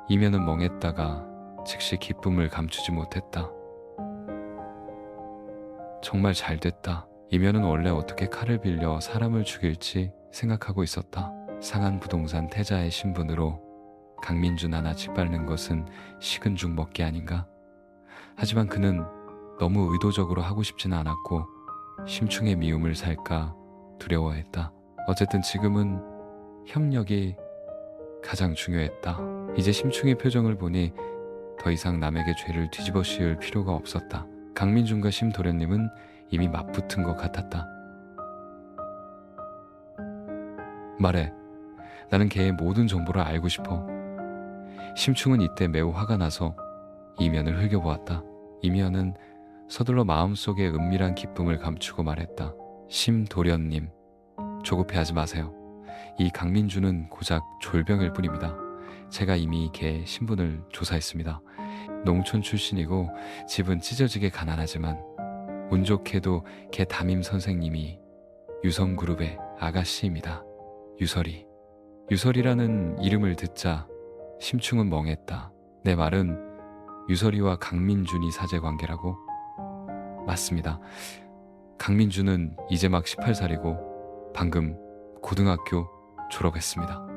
이면은 멍했다가 즉시 기쁨을 감추지 못했다. 정말 잘됐다. 이면은 원래 어떻게 칼을 빌려 사람을 죽일지 생각하고 있었다. 상한부동산 태자의 신분으로 강민준 하나 짓밟는 것은 식은 죽 먹기 아닌가? 하지만 그는 너무 의도적으로 하고 싶지는 않았고 심충의 미움을 살까 두려워했다. 어쨌든 지금은 협력이 가장 중요했다. 이제 심충의 표정을 보니 더 이상 남에게 죄를 뒤집어 씌울 필요가 없었다. 강민준과 심도련님은 이미 맞붙은 것 같았다. 말해. 나는 걔의 모든 정보를 알고 싶어. 심충은 이때 매우 화가 나서 이면을 흘겨보았다. 이면은 서둘러 마음속에 은밀한 기쁨을 감추고 말했다. 심도련님, 조급해하지 마세요. 이 강민준은 고작 졸병일 뿐입니다. 제가 이미 걔 신분을 조사했습니다. 농촌 출신이고 집은 찢어지게 가난하지만 운 좋게도 걔 담임 선생님이 유성그룹의 아가씨입니다. 유설이라는 이름을 듣자 심충은 멍했다. 내 말은 유설이와 강민준이 사제관계라고? 맞습니다. 강민준은 이제 막 18살이고 방금 고등학교 졸업했습니다.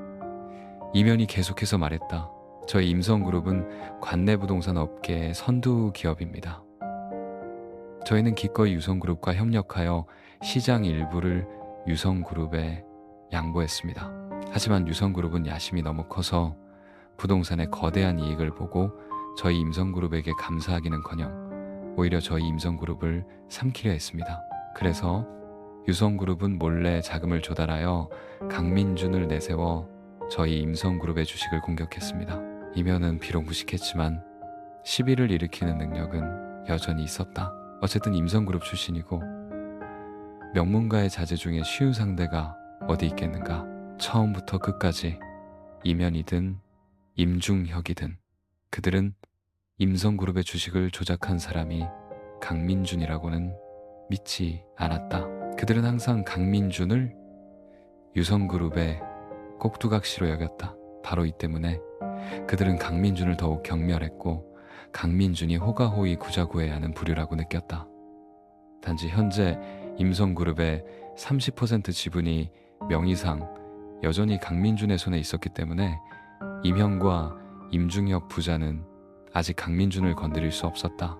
이면이 계속해서 말했다. 저희 임성그룹은 관내부동산 업계의 선두 기업입니다. 저희는 기꺼이 유성그룹과 협력하여 시장 일부를 유성그룹에 양보했습니다. 하지만 유성그룹은 야심이 너무 커서 부동산의 거대한 이익을 보고 저희 임성그룹에게 감사하기는커녕 오히려 저희 임성그룹을 삼키려 했습니다. 그래서 유성그룹은 몰래 자금을 조달하여 강민준을 내세워 저희 임성그룹의 주식을 공격했습니다. 이면은 비록 무식했지만 시비를 일으키는 능력은 여전히 있었다. 어쨌든 임성그룹 출신이고 명문가의 자제 중에 쉬운 상대가 어디 있겠는가. 처음부터 끝까지 이면이든 임중혁이든 그들은 임성그룹의 주식을 조작한 사람이 강민준이라고는 믿지 않았다. 그들은 항상 강민준을 유성그룹의 꼭두각시로 여겼다. 바로 이 때문에 그들은 강민준을 더욱 경멸했고 강민준이 호가호위 구자구해야 하는 부류라고 느꼈다. 단지 현재 임성그룹의 30% 지분이 명의상 여전히 강민준의 손에 있었기 때문에 임형과 임중혁 부자는 아직 강민준을 건드릴 수 없었다.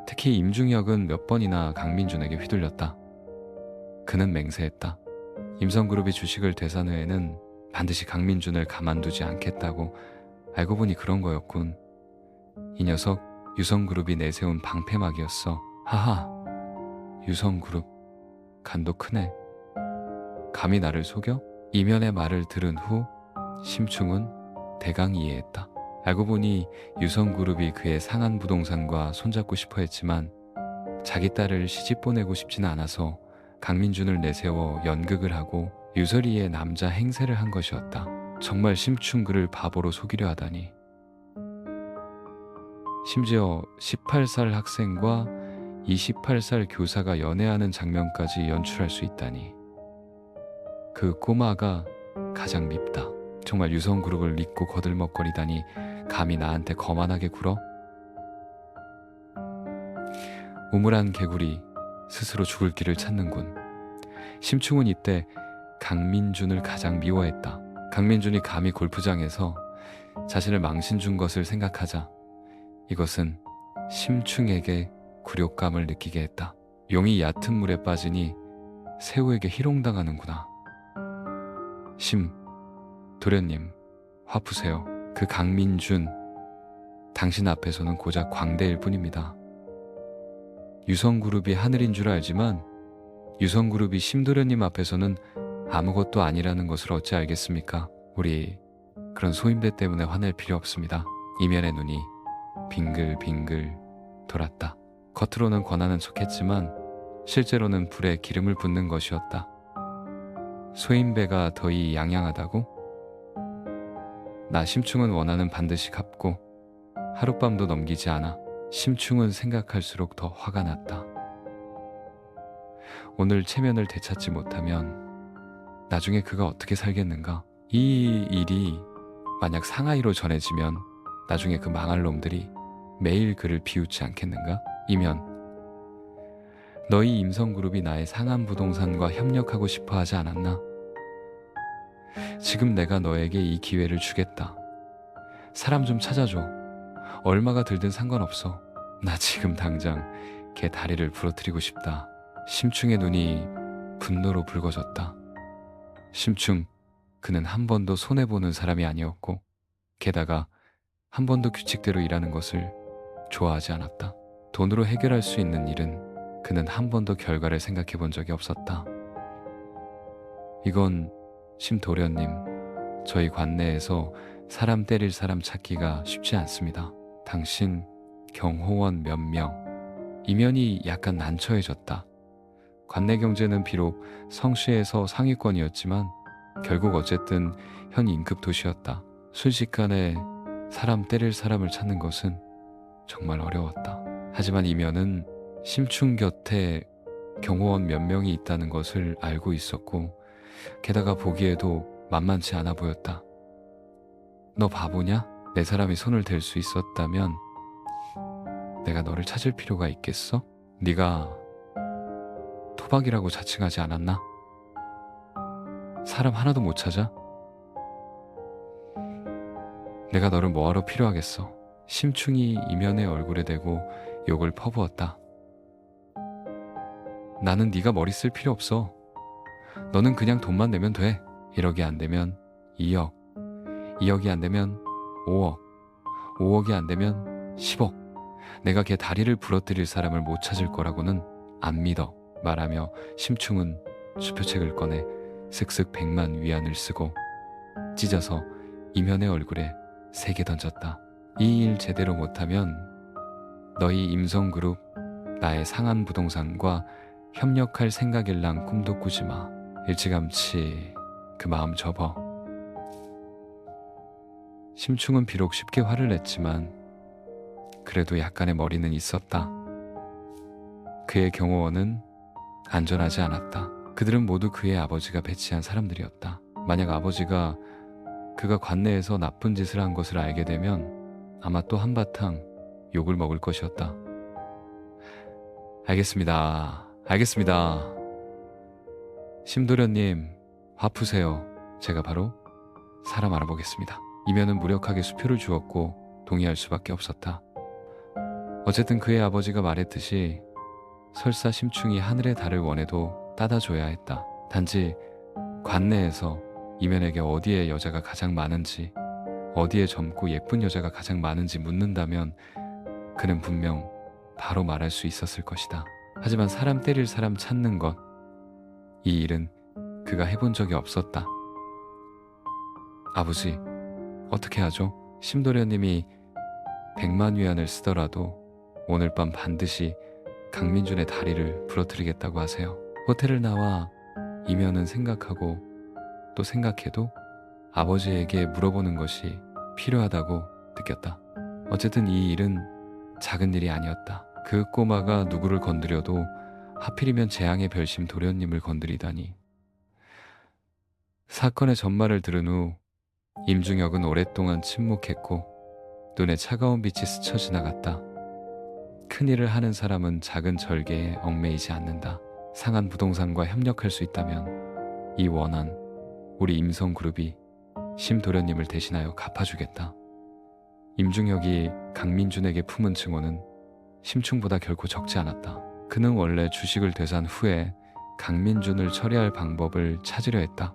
특히 임중혁은 몇 번이나 강민준에게 휘둘렸다. 그는 맹세했다. 임성그룹이 주식을 되산 후에는 반드시 강민준을 가만두지 않겠다고. 알고 보니 그런 거였군. 이 녀석 유성그룹이 내세운 방패막이었어. 하하, 유성그룹 간도 크네. 감히 나를 속여? 이면의 말을 들은 후 심충은 대강 이해했다. 알고 보니 유성그룹이 그의 상한부동산과 손잡고 싶어 했지만 자기 딸을 시집 보내고 싶지는 않아서 강민준을 내세워 연극을 하고 유설이의 남자 행세를 한 것이었다. 정말 심충 그를 바보로 속이려 하다니. 심지어 18살 학생과 28살 교사가 연애하는 장면까지 연출할 수 있다니. 그 꼬마가 가장 밉다. 정말 유성그룹을 믿고 거들먹거리다니 감히 나한테 거만하게 굴어? 우물한 개구리 스스로 죽을 길을 찾는군. 심충은 이때 강민준을 가장 미워했다. 강민준이 감히 골프장에서 자신을 망신 준 것을 생각하자 이것은 심충에게 굴욕감을 느끼게 했다. 용이 얕은 물에 빠지니 새우에게 희롱당하는구나. 도련님, 화 푸세요. 그 강민준, 당신 앞에서는 고작 광대일 뿐입니다. 유성그룹이 하늘인 줄 알지만 유성그룹이 심도련님 앞에서는 아무것도 아니라는 것을 어찌 알겠습니까? 우리 그런 소인배 때문에 화낼 필요 없습니다. 이면의 눈이 빙글빙글 돌았다. 겉으로는 권하는 척했지만 실제로는 불에 기름을 붓는 것이었다. 소인배가 더위 양양하다고? 나 심충은 원하는 반드시 갚고 하룻밤도 넘기지 않아. 심충은 생각할수록 더 화가 났다. 오늘 체면을 되찾지 못하면 나중에 그가 어떻게 살겠는가? 이 일이 만약 상하이로 전해지면 나중에 그 망할 놈들이 매일 그를 비웃지 않겠는가? 이면 너희 임성그룹이 나의 상암부동산과 협력하고 싶어 하지 않았나? 지금 내가 너에게 이 기회를 주겠다. 사람 좀 찾아줘. 얼마가 들든 상관없어. 나 지금 당장 걔 다리를 부러뜨리고 싶다. 심충의 눈이 분노로 붉어졌다. 심충, 그는 한 번도 손해보는 사람이 아니었고 게다가 한 번도 규칙대로 일하는 것을 좋아하지 않았다. 돈으로 해결할 수 있는 일은 그는 한 번도 결과를 생각해 본 적이 없었다. 이건 심도련님, 저희 관내에서 사람 때릴 사람 찾기가 쉽지 않습니다. 당신 경호원 몇 명, 이면이 약간 난처해졌다. 관내 경제는 비록 성시에서 상위권이었지만 결국 어쨌든 현 임급 도시였다. 순식간에 사람 때릴 사람을 찾는 것은 정말 어려웠다. 하지만 이면은 심충 곁에 경호원 몇 명이 있다는 것을 알고 있었고 게다가 보기에도 만만치 않아 보였다. 너 바보냐? 내 사람이 손을 댈 수 있었다면 내가 너를 찾을 필요가 있겠어? 네가 토박이라고 자칭하지 않았나? 사람 하나도 못 찾아? 내가 너를 뭐하러 필요하겠어? 심충이 이면의 얼굴에 대고 욕을 퍼부었다. 나는 네가 머리 쓸 필요 없어. 너는 그냥 돈만 내면 돼. 1억이 안 되면 2억, 2억이 안 되면 5억, 5억이 안 되면 10억. 내가 걔 다리를 부러뜨릴 사람을 못 찾을 거라고는 안 믿어. 말하며 심충은 수표책을 꺼내 슥슥 100만 위안을 쓰고 찢어서 이면의 얼굴에 3개 던졌다. 이 일 제대로 못하면 너희 임성그룹 나의 상암부동산과 협력할 생각일랑 꿈도 꾸지 마. 일찌감치 그 마음 접어. 심충은 비록 쉽게 화를 냈지만 그래도 약간의 머리는 있었다. 그의 경호원은 안전하지 않았다. 그들은 모두 그의 아버지가 배치한 사람들이었다. 만약 아버지가 그가 관내에서 나쁜 짓을 한 것을 알게 되면 아마 또 한바탕 욕을 먹을 것이었다. 알겠습니다. 심도련님, 화 푸세요. 제가 바로 사람 알아보겠습니다. 이면은 무력하게 수표를 주었고 동의할 수밖에 없었다. 어쨌든 그의 아버지가 말했듯이 설사 심충이 하늘의 달을 원해도 따다 줘야 했다. 단지 관내에서 이면에게 어디에 여자가 가장 많은지, 어디에 젊고 예쁜 여자가 가장 많은지 묻는다면 그는 분명 바로 말할 수 있었을 것이다. 하지만 사람 때릴 사람 찾는 것, 이 일은 그가 해본 적이 없었다. 아버지, 어떻게 하죠? 심도련님이 100만 위안을 쓰더라도 오늘 밤 반드시 강민준의 다리를 부러뜨리겠다고 하세요. 호텔을 나와 이면은 생각하고 또 생각해도 아버지에게 물어보는 것이 필요하다고 느꼈다. 어쨌든 이 일은 작은 일이 아니었다. 그 꼬마가 누구를 건드려도 하필이면 재앙의 별심 도련님을 건드리다니. 사건의 전말을 들은 후 임중혁은 오랫동안 침묵했고 눈에 차가운 빛이 스쳐 지나갔다. 큰일을 하는 사람은 작은 절개에 얽매이지 않는다. 상한 부동산과 협력할 수 있다면 이 원한 우리 임성그룹이 심도련님을 대신하여 갚아주겠다. 임중혁이 강민준에게 품은 증오는 심충보다 결코 적지 않았다. 그는 원래 주식을 되산 후에 강민준을 처리할 방법을 찾으려 했다.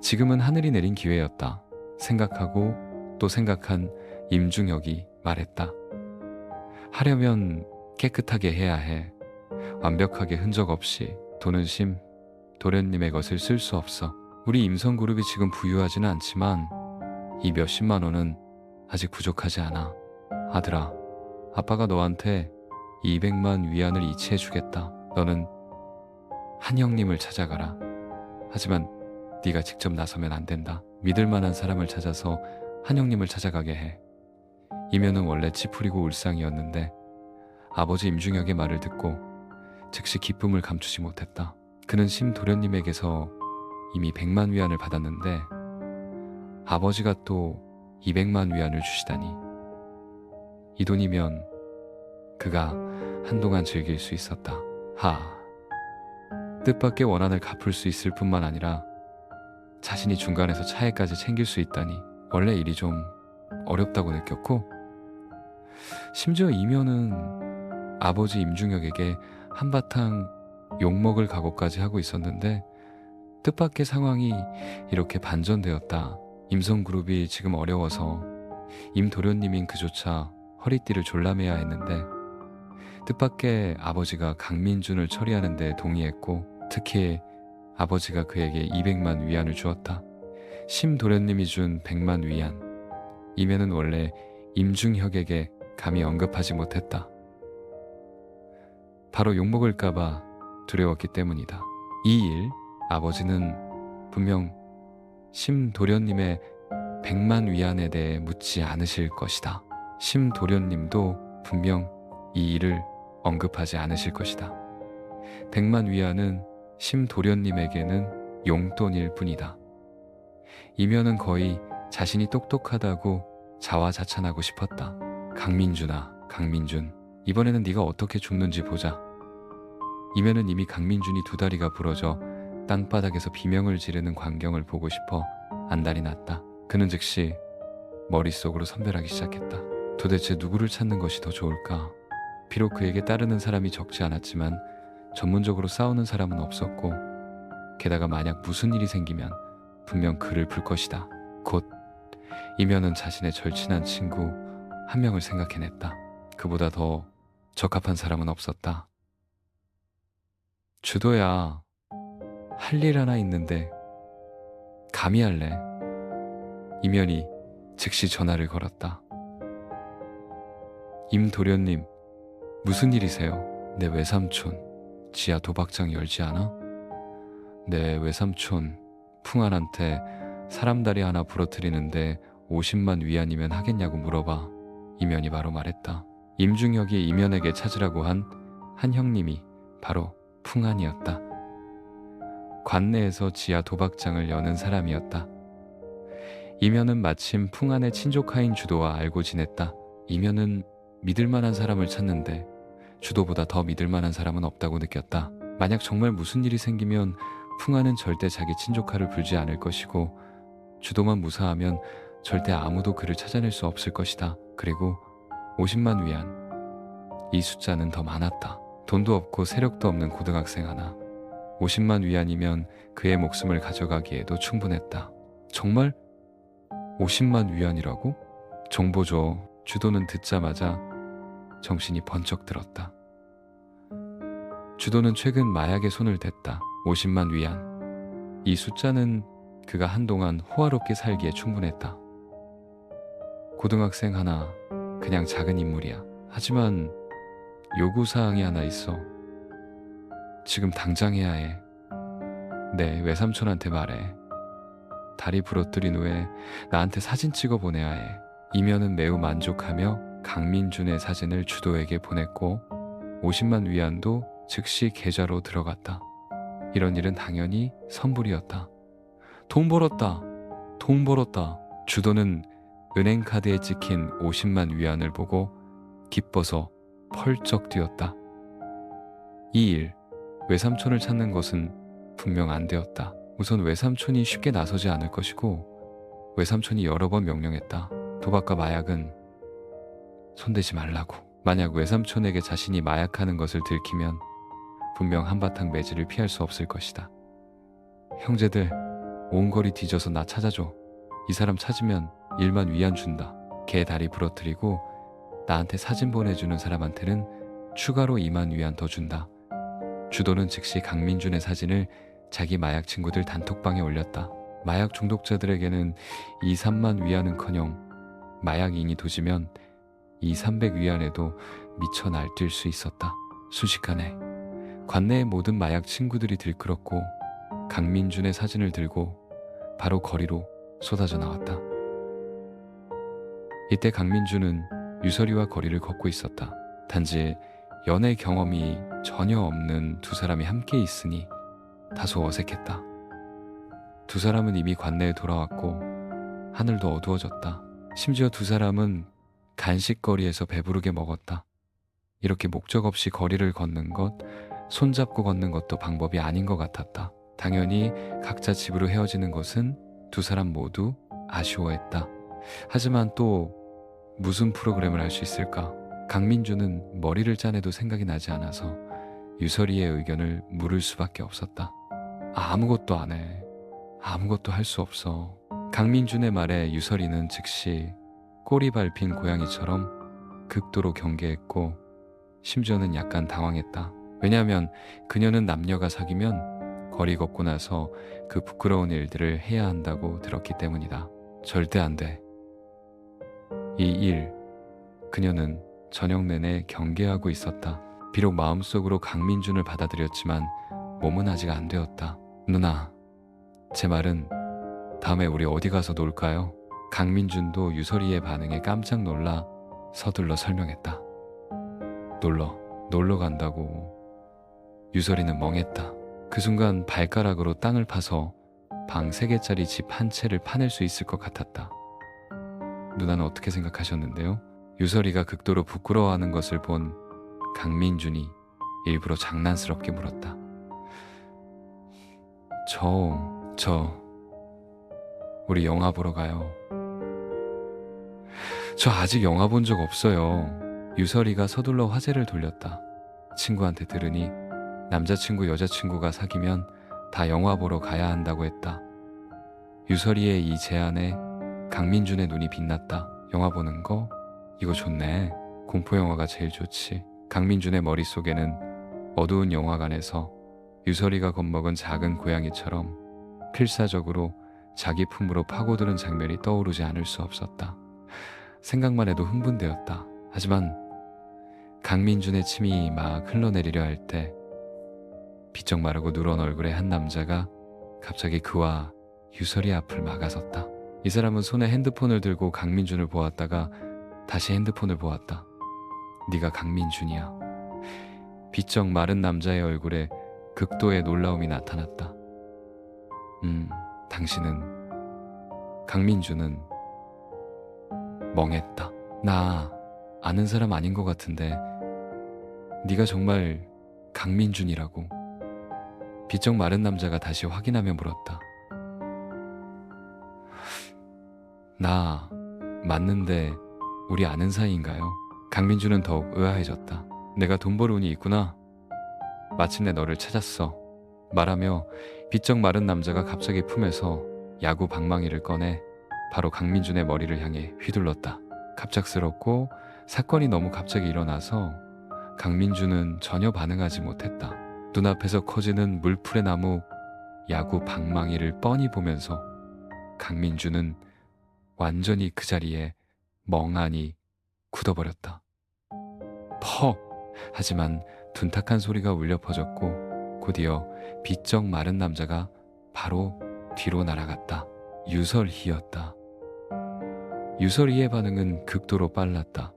지금은 하늘이 내린 기회였다. 생각하고 또 생각한 임중혁이 말했다. 하려면 깨끗하게 해야 해. 완벽하게 흔적 없이. 돈은 도련님의 것을 쓸 수 없어. 우리 임성그룹이 지금 부유하지는 않지만 이 몇십만 원은 아직 부족하지 않아. 아들아, 아빠가 너한테 200만 위안을 이체해 주겠다. 너는 한형님을 찾아가라. 하지만 네가 직접 나서면 안 된다. 믿을 만한 사람을 찾아서 한형님을 찾아가게 해. 이면은 원래 찌푸리고 울상이었는데 아버지 임중혁의 말을 듣고 즉시 기쁨을 감추지 못했다. 그는 심도련님에게서 이미 100만 위안을 받았는데 아버지가 또 200만 위안을 주시다니. 이 돈이면 그가 한동안 즐길 수 있었다. 뜻밖의 원한을 갚을 수 있을 뿐만 아니라 자신이 중간에서 차에까지 챙길 수 있다니 원래 일이 좀 어렵다고 느꼈고, 심지어 이면은 아버지 임중혁에게 한바탕 욕먹을 각오까지 하고 있었는데 뜻밖의 상황이 이렇게 반전되었다. 임성그룹이 지금 어려워서 임도련님인 그조차 허리띠를 졸라매야 했는데 뜻밖의 아버지가 강민준을 처리하는 데 동의했고, 특히 아버지가 그에게 200만 위안을 주었다. 심도련님이 준 100만 위안, 이면은 원래 임중혁에게 감히 언급하지 못했다. 바로 욕먹을까봐 두려웠기 때문이다. 이 일, 아버지는 분명 심도련님의 100만 위안에 대해 묻지 않으실 것이다. 심도련님도 분명 이 일을 언급하지 않으실 것이다. 100만 위안은 심도련님에게는 용돈일 뿐이다. 이면은 거의 자신이 똑똑하다고 자화자찬하고 싶었다. 강민준아, 강민준, 이번에는 네가 어떻게 죽는지 보자. 이면은 이미 강민준이 두 다리가 부러져 땅바닥에서 비명을 지르는 광경을 보고 싶어 안달이 났다. 그는 즉시 머릿속으로 선별하기 시작했다. 도대체 누구를 찾는 것이 더 좋을까? 비록 그에게 따르는 사람이 적지 않았지만 전문적으로 싸우는 사람은 없었고, 게다가 만약 무슨 일이 생기면 분명 그를 불 것이다. 곧 이면은 자신의 절친한 친구 한 명을 생각해냈다. 그보다 더 적합한 사람은 없었다. 주도야, 할 일 하나 있는데 감히 할래? 이면이 즉시 전화를 걸었다. 임도련님, 무슨 일이세요? 내 외삼촌 지하 도박장 열지 않아? 내 외삼촌 풍안한테 사람 다리 하나 부러뜨리는데 50만 위안이면 하겠냐고 물어봐. 이면이 바로 말했다. 임중혁이 이면에게 찾으라고 한 형님이 바로 풍안이었다. 관내에서 지하 도박장을 여는 사람이었다. 이면은 마침 풍안의 친족하인 주도와 알고 지냈다. 이면은 믿을 만한 사람을 찾는데 주도보다 더 믿을 만한 사람은 없다고 느꼈다. 만약 정말 무슨 일이 생기면 풍안은 절대 자기 친족하를 불지 않을 것이고, 주도만 무사하면 절대 아무도 그를 찾아낼 수 없을 것이다. 그리고 50만 위안, 이 숫자는 더 많았다. 돈도 없고 세력도 없는 고등학생 하나, 50만 위안이면 그의 목숨을 가져가기에도 충분했다. 정말 50만 위안이라고? 정보 줘. 주도는 듣자마자 정신이 번쩍 들었다. 주도는 최근 마약에 손을 댔다. 50만 위안, 이 숫자는 그가 한동안 호화롭게 살기에 충분했다. 고등학생 하나, 그냥 작은 인물이야. 하지만 요구사항이 하나 있어. 지금 당장 해야 해. 내 외삼촌한테 말해. 다리 부러뜨린 후에 나한테 사진 찍어 보내야 해. 이면은 매우 만족하며 강민준의 사진을 주도에게 보냈고 50만 위안도 즉시 계좌로 들어갔다. 이런 일은 당연히 선불이었다. 돈 벌었다. 돈 벌었다. 주도는 은행카드에 찍힌 50만 위안을 보고 기뻐서 펄쩍 뛰었다. 이 일, 외삼촌을 찾는 것은 분명 안 되었다. 우선 외삼촌이 쉽게 나서지 않을 것이고 외삼촌이 여러 번 명령했다. 도박과 마약은 손대지 말라고. 만약 외삼촌에게 자신이 마약하는 것을 들키면 분명 한바탕 매질을 피할 수 없을 것이다. 형제들, 온 거리 뒤져서 나 찾아줘. 이 사람 찾으면 1만 위안 준다. 걔 다리 부러뜨리고 나한테 사진 보내주는 사람한테는 추가로 2만 위안 더 준다. 주도는 즉시 강민준의 사진을 자기 마약 친구들 단톡방에 올렸다. 마약 중독자들에게는 2, 3만 위안은커녕 마약인이 도지면 2, 300 위안에도 미쳐 날뛸 수 있었다. 순식간에 관내의 모든 마약 친구들이 들끓었고 강민준의 사진을 들고 바로 거리로 쏟아져 나왔다. 이때 강민준은 유설이와 거리를 걷고 있었다. 단지 연애 경험이 전혀 없는 두 사람이 함께 있으니 다소 어색했다. 두 사람은 이미 관내에 돌아왔고 하늘도 어두워졌다. 심지어 두 사람은 간식거리에서 배부르게 먹었다. 이렇게 목적 없이 거리를 걷는 것, 손잡고 걷는 것도 방법이 아닌 것 같았다. 당연히 각자 집으로 헤어지는 것은 두 사람 모두 아쉬워했다. 하지만 또 무슨 프로그램을 할 수 있을까? 강민주는 머리를 짜내도 생각이 나지 않아서 유설이의 의견을 물을 수밖에 없었다. 아무것도 안 해. 아무것도 할 수 없어. 강민준의 말에 유설이는 즉시 꼬리 밟힌 고양이처럼 극도로 경계했고 심지어는 약간 당황했다. 왜냐하면 그녀는 남녀가 사귀면 거리 걷고 나서 그 부끄러운 일들을 해야 한다고 들었기 때문이다. 절대 안 돼. 이 일, 그녀는 저녁 내내 경계하고 있었다. 비록 마음속으로 강민준을 받아들였지만 몸은 아직 안 되었다. 누나, 제 말은 다음에 우리 어디 가서 놀까요? 강민준도 유설이의 반응에 깜짝 놀라 서둘러 설명했다. 놀러 간다고. 유설이는 멍했다. 그 순간 발가락으로 땅을 파서 방 3개짜리 집 한 채를 파낼 수 있을 것 같았다. 누나는 어떻게 생각하셨는데요? 유설이가 극도로 부끄러워하는 것을 본 강민준이 일부러 장난스럽게 물었다. 우리 영화 보러 가요. 저 아직 영화 본 적 없어요. 유설이가 서둘러 화제를 돌렸다. 친구한테 들으니 남자친구 여자친구가 사귀면 다 영화 보러 가야 한다고 했다. 유설이의 이 제안에 강민준의 눈이 빛났다. 영화 보는 거? 이거 좋네. 공포영화가 제일 좋지. 강민준의 머릿속에는 어두운 영화관에서 유설이가 겁먹은 작은 고양이처럼 필사적으로 자기 품으로 파고드는 장면이 떠오르지 않을 수 없었다. 생각만 해도 흥분되었다. 하지만 강민준의 침이 막 흘러내리려 할 때 비쩍 마르고 누런 얼굴의 한 남자가 갑자기 그와 유설이 앞을 막아섰다. 이 사람은 손에 핸드폰을 들고 강민준을 보았다가 다시 핸드폰을 보았다. 네가 강민준이야. 비쩍 마른 남자의 얼굴에 극도의 놀라움이 나타났다. 당신은... 강민준은 멍했다. 나 아는 사람 아닌 것 같은데 네가 정말 강민준이라고? 비쩍 마른 남자가 다시 확인하며 물었다. 나 맞는데 우리 아는 사이인가요? 강민준은 더욱 의아해졌다. 내가 돈 벌 운이 있구나. 마침내 너를 찾았어. 말하며 비쩍 마른 남자가 갑자기 품에서 야구 방망이를 꺼내 바로 강민준의 머리를 향해 휘둘렀다. 갑작스럽고 사건이 너무 갑자기 일어나서 강민준은 전혀 반응하지 못했다. 눈앞에서 커지는 물풀의 나무 야구 방망이를 뻔히 보면서 강민준은 완전히 그 자리에 멍하니 굳어버렸다. 퍽! 하지만 둔탁한 소리가 울려 퍼졌고 곧이어 비쩍 마른 남자가 바로 뒤로 날아갔다. 유설희였다. 유설희의 반응은 극도로 빨랐다.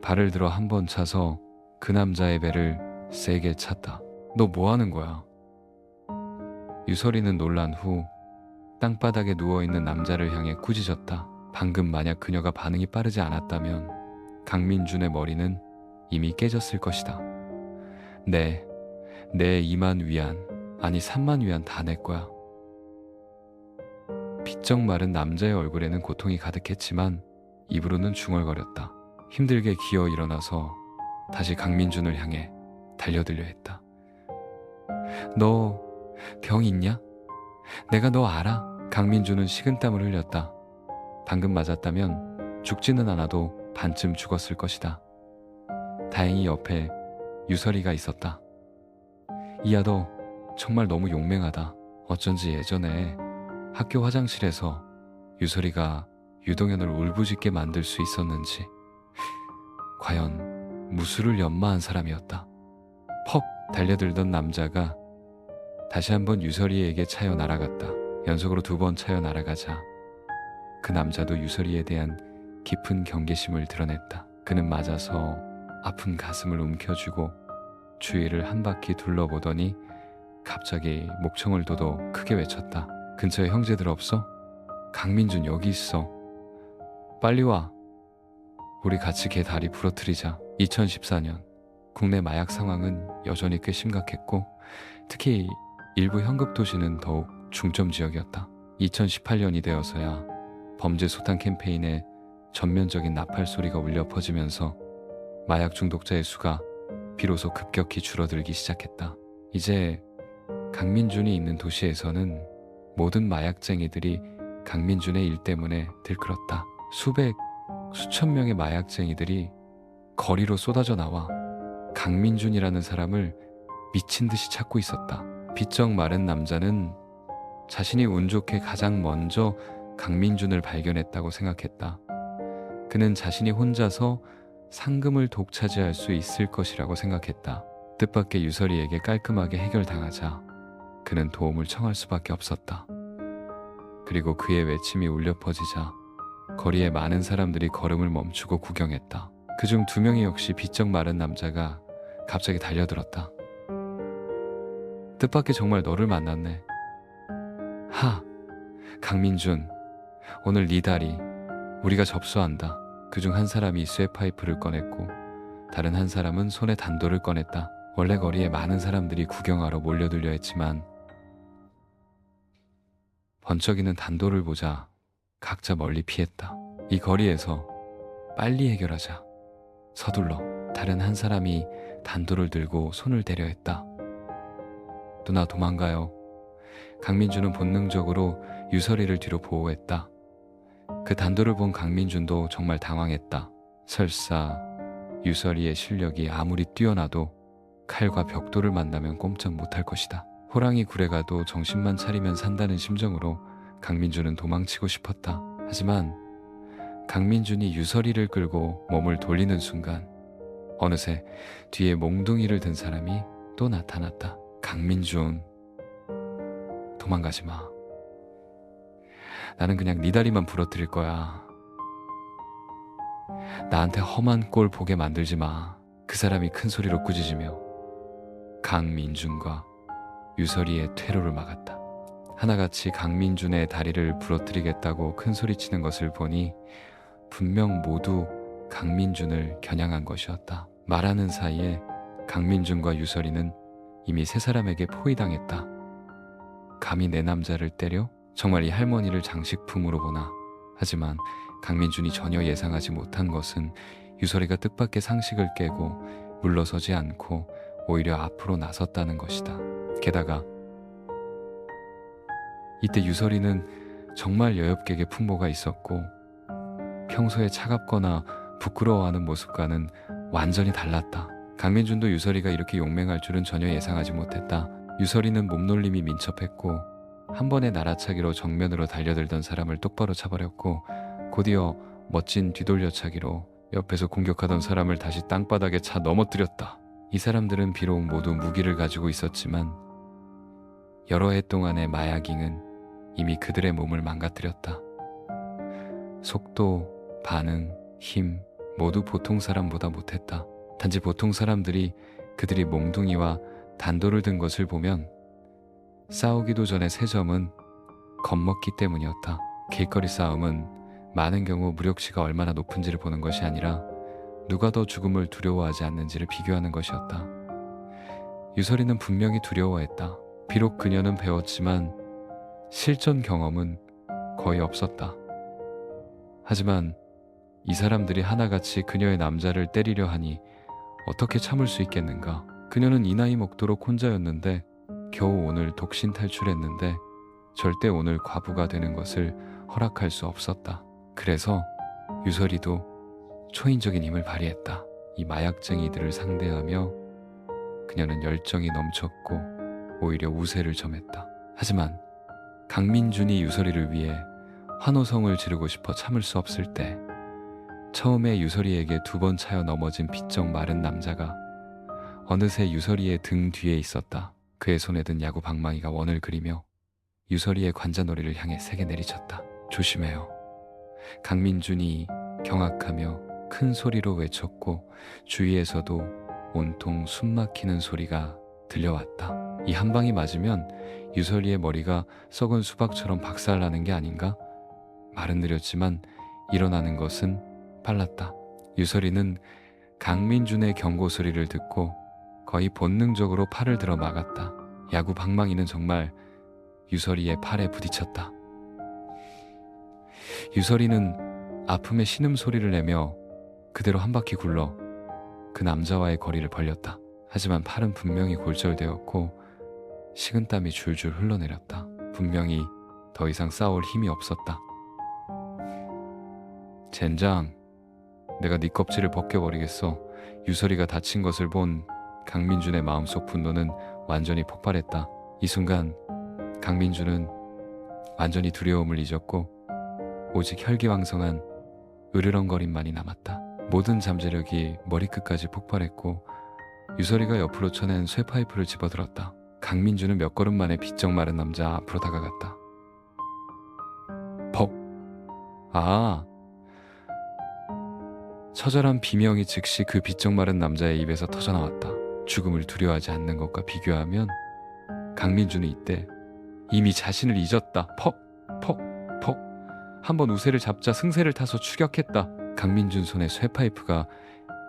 발을 들어 한 번 차서 그 남자의 배를 세게 찼다. 너 뭐 하는 거야? 유설이는 놀란 후 땅바닥에 누워있는 남자를 향해 꾸짖었다. 방금 만약 그녀가 반응이 빠르지 않았다면 강민준의 머리는 이미 깨졌을 것이다. 내 2만 위안, 아니 3만 위안 다 내 거야. 비쩍 마른 남자의 얼굴에는 고통이 가득했지만 입으로는 중얼거렸다. 힘들게 기어 일어나서 다시 강민준을 향해 달려들려 했다. 너 병 있냐? 내가 너 알아? 강민준은 식은땀을 흘렸다. 방금 맞았다면 죽지는 않아도 반쯤 죽었을 것이다. 다행히 옆에 유설이가 있었다. 이야, 너 정말 너무 용맹하다. 어쩐지 예전에 학교 화장실에서 유설이가 유동현을 울부짖게 만들 수 있었는지. 과연 무술을 연마한 사람이었다. 퍽 달려들던 남자가 다시 한번 유설이에게 차여 날아갔다. 연속으로 2번 차여 날아가자 그 남자도 유설이에 대한 깊은 경계심을 드러냈다. 그는 맞아서 아픈 가슴을 움켜쥐고 주위를 한 바퀴 둘러보더니 갑자기 목청을 돋워 크게 외쳤다. 근처에 형제들 없어? 강민준 여기 있어. 빨리 와. 우리 같이 걔 다리 부러뜨리자. 2014년 국내 마약 상황은 여전히 꽤 심각했고 특히 일부 현급 도시는 더욱 중점 지역이었다. 2018년이 되어서야 범죄 소탕 캠페인에 전면적인 나팔 소리가 울려 퍼지면서 마약 중독자의 수가 비로소 급격히 줄어들기 시작했다. 이제 강민준이 있는 도시에서는 모든 마약쟁이들이 강민준의 일 때문에 들끓었다. 수천 명의 마약쟁이들이 거리로 쏟아져 나와 강민준이라는 사람을 미친 듯이 찾고 있었다. 비쩍 마른 남자는 자신이 운 좋게 가장 먼저 강민준을 발견했다고 생각했다. 그는 자신이 혼자서 상금을 독차지할 수 있을 것이라고 생각했다. 뜻밖의 유설이에게 깔끔하게 해결당하자 그는 도움을 청할 수밖에 없었다. 그리고 그의 외침이 울려 퍼지자 거리에 많은 사람들이 걸음을 멈추고 구경했다. 그중 2명이 역시 비쩍 마른 남자가 갑자기 달려들었다. 뜻밖의 정말 너를 만났네. 하, 강민준, 오늘 네 다리 우리가 접수한다. 그중 한 사람이 쇠파이프를 꺼냈고 다른 한 사람은 손에 단도를 꺼냈다. 원래 거리에 많은 사람들이 구경하러 몰려들려 했지만 번쩍이는 단도를 보자 각자 멀리 피했다. 이 거리에서 빨리 해결하자. 서둘러. 다른 한 사람이 단도를 들고 손을 대려 했다. 누나 도망가요. 강민준은 본능적으로 유설이를 뒤로 보호했다. 그 단도를 본 강민준도 정말 당황했다. 설사 유설이의 실력이 아무리 뛰어나도 칼과 벽돌을 만나면 꼼짝 못할 것이다. 호랑이 굴에 가도 정신만 차리면 산다는 심정으로 강민준은 도망치고 싶었다. 하지만 강민준이 유설이를 끌고 몸을 돌리는 순간 어느새 뒤에 몽둥이를 든 사람이 또 나타났다. 강민준, 도망가지 마. 나는 그냥 네 다리만 부러뜨릴 거야. 나한테 험한 꼴 보게 만들지 마. 그 사람이 큰 소리로 꾸짖으며 강민준과 유설이의 퇴로를 막았다. 하나같이 강민준의 다리를 부러뜨리겠다고 큰 소리치는 것을 보니 분명 모두 강민준을 겨냥한 것이었다. 말하는 사이에 강민준과 유설이는 이미 3사람에게 포위당했다. 감히 내 남자를 때려? 정말 이 할머니를 장식품으로 보나. 하지만 강민준이 전혀 예상하지 못한 것은 유설이가 뜻밖의 상식을 깨고 물러서지 않고 오히려 앞으로 나섰다는 것이다. 게다가 이때 유설이는 정말 여엽객의 풍모가 있었고 평소에 차갑거나 부끄러워하는 모습과는 완전히 달랐다. 강민준도 유설이가 이렇게 용맹할 줄은 전혀 예상하지 못했다. 유설이는 몸놀림이 민첩했고 한 번의 날아차기로 정면으로 달려들던 사람을 똑바로 차버렸고 곧이어 멋진 뒤돌려차기로 옆에서 공격하던 사람을 다시 땅바닥에 차 넘어뜨렸다. 이 사람들은 비록 모두 무기를 가지고 있었지만 여러 해 동안의 마약잉은 이미 그들의 몸을 망가뜨렸다. 속도, 반응, 힘 모두 보통 사람보다 못했다. 단지 보통 사람들이 그들이 몽둥이와 단도를 든 것을 보면 싸우기도 전에 3점은 겁먹기 때문이었다. 길거리 싸움은 많은 경우 무력시가 얼마나 높은지를 보는 것이 아니라 누가 더 죽음을 두려워하지 않는지를 비교하는 것이었다. 유설이는 분명히 두려워했다. 비록 그녀는 배웠지만 실전 경험은 거의 없었다. 하지만 이 사람들이 하나같이 그녀의 남자를 때리려 하니 어떻게 참을 수 있겠는가. 그녀는 이 나이 먹도록 혼자였는데 겨우 오늘 독신 탈출했는데 절대 오늘 과부가 되는 것을 허락할 수 없었다. 그래서 유설이도 초인적인 힘을 발휘했다. 이 마약쟁이들을 상대하며 그녀는 열정이 넘쳤고 오히려 우세를 점했다. 하지만 강민준이 유설이를 위해 환호성을 지르고 싶어 참을 수 없을 때 처음에 유설이에게 2번 차여 넘어진 비쩍 마른 남자가 어느새 유설이의 등 뒤에 있었다. 그의 손에 든 야구 방망이가 원을 그리며 유설이의 관자놀이를 향해 세게 내리쳤다. 조심해요. 강민준이 경악하며 큰 소리로 외쳤고 주위에서도 온통 숨막히는 소리가 들려왔다. 이 한 방이 맞으면 유설이의 머리가 썩은 수박처럼 박살나는 게 아닌가? 말은 느렸지만 일어나는 것은 빨랐다. 유설이는 강민준의 경고 소리를 듣고 거의 본능적으로 팔을 들어 막았다. 야구 방망이는 정말 유설이의 팔에 부딪혔다. 유설이는 아픔의 신음소리를 내며 그대로 한 바퀴 굴러 그 남자와의 거리를 벌렸다. 하지만 팔은 분명히 골절되었고 식은땀이 줄줄 흘러내렸다. 분명히 더 이상 싸울 힘이 없었다. 젠장, 내가 네 껍질을 벗겨버리겠어. 유설이가 다친 것을 본 강민준의 마음속 분노는 완전히 폭발했다. 이 순간 강민준은 완전히 두려움을 잊었고 오직 혈기왕성한 으르렁거림만이 남았다. 모든 잠재력이 머리끝까지 폭발했고 유설이가 옆으로 쳐낸 쇠파이프를 집어들었다. 강민준은 몇 걸음 만에 비쩍 마른 남자 앞으로 다가갔다. 퍽! 아! 처절한 비명이 즉시 그 비쩍 마른 남자의 입에서 터져나왔다. 죽음을 두려워하지 않는 것과 비교하면 강민준은 이때 이미 자신을 잊었다. 퍽! 퍽! 퍽! 한번 우세를 잡자 승세를 타서 추격했다. 강민준 손에 쇠파이프가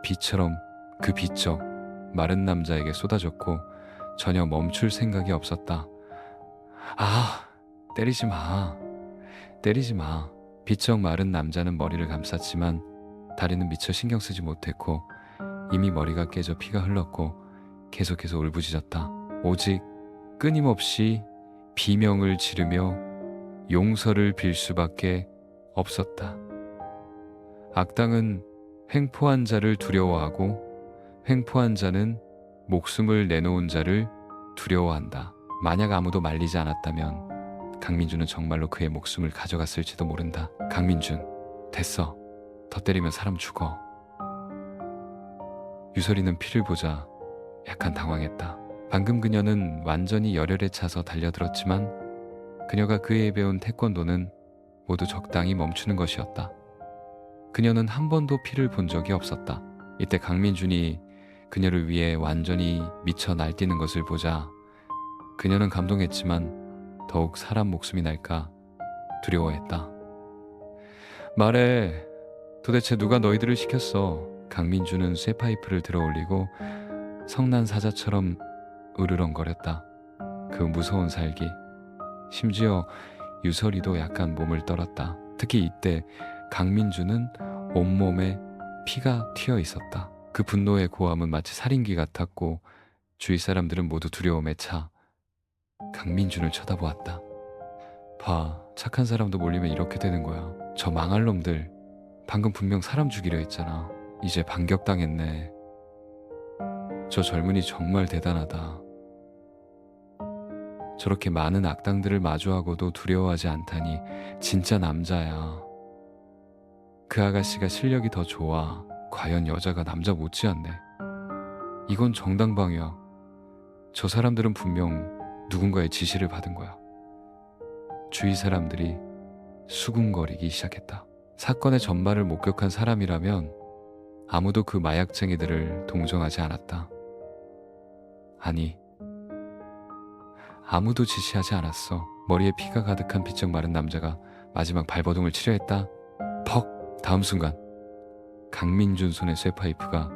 비처럼 그 비쩍 마른 남자에게 쏟아졌고 전혀 멈출 생각이 없었다. 아! 때리지 마. 때리지 마. 비쩍 마른 남자는 머리를 감쌌지만 다리는 미처 신경 쓰지 못했고 이미 머리가 깨져 피가 흘렀고 계속해서 울부짖었다. 오직 끊임없이 비명을 지르며 용서를 빌 수밖에 없었다. 악당은 횡포한 자를 두려워하고 횡포한 자는 목숨을 내놓은 자를 두려워한다. 만약 아무도 말리지 않았다면 강민준은 정말로 그의 목숨을 가져갔을지도 모른다. 강민준, 됐어. 더 때리면 사람 죽어. 유설이는 피를 보자 약간 당황했다. 방금 그녀는 완전히 열혈에 차서 달려들었지만 그녀가 그에 배운 태권도는 모두 적당히 멈추는 것이었다. 그녀는 한 번도 피를 본 적이 없었다. 이때 강민준이 그녀를 위해 완전히 미쳐 날뛰는 것을 보자 그녀는 감동했지만 더욱 사람 목숨이 날까 두려워했다. 말해, 도대체 누가 너희들을 시켰어? 강민준은 쇠파이프를 들어올리고 성난 사자처럼 으르렁거렸다. 그 무서운 살기. 심지어 유설이도 약간 몸을 떨었다. 특히 이때 강민준은 온몸에 피가 튀어 있었다. 그 분노의 고함은 마치 살인귀 같았고 주위 사람들은 모두 두려움에 차 강민준을 쳐다보았다. 봐, 착한 사람도 몰리면 이렇게 되는 거야. 저 망할 놈들 방금 분명 사람 죽이려 했잖아. 이제 반격당했네. 저 젊은이 정말 대단하다. 저렇게 많은 악당들을 마주하고도 두려워하지 않다니 진짜 남자야. 그 아가씨가 실력이 더 좋아. 과연 여자가 남자 못지않네. 이건 정당방위야. 저 사람들은 분명 누군가의 지시를 받은 거야. 주위 사람들이 수군거리기 시작했다. 사건의 전말을 목격한 사람이라면 아무도 그 마약쟁이들을 동정하지 않았다. 아니, 아무도 지시하지 않았어. 머리에 피가 가득한 비쩍 마른 남자가 마지막 발버둥을 치려 했다. 다음 순간 강민준 손의 쇠파이프가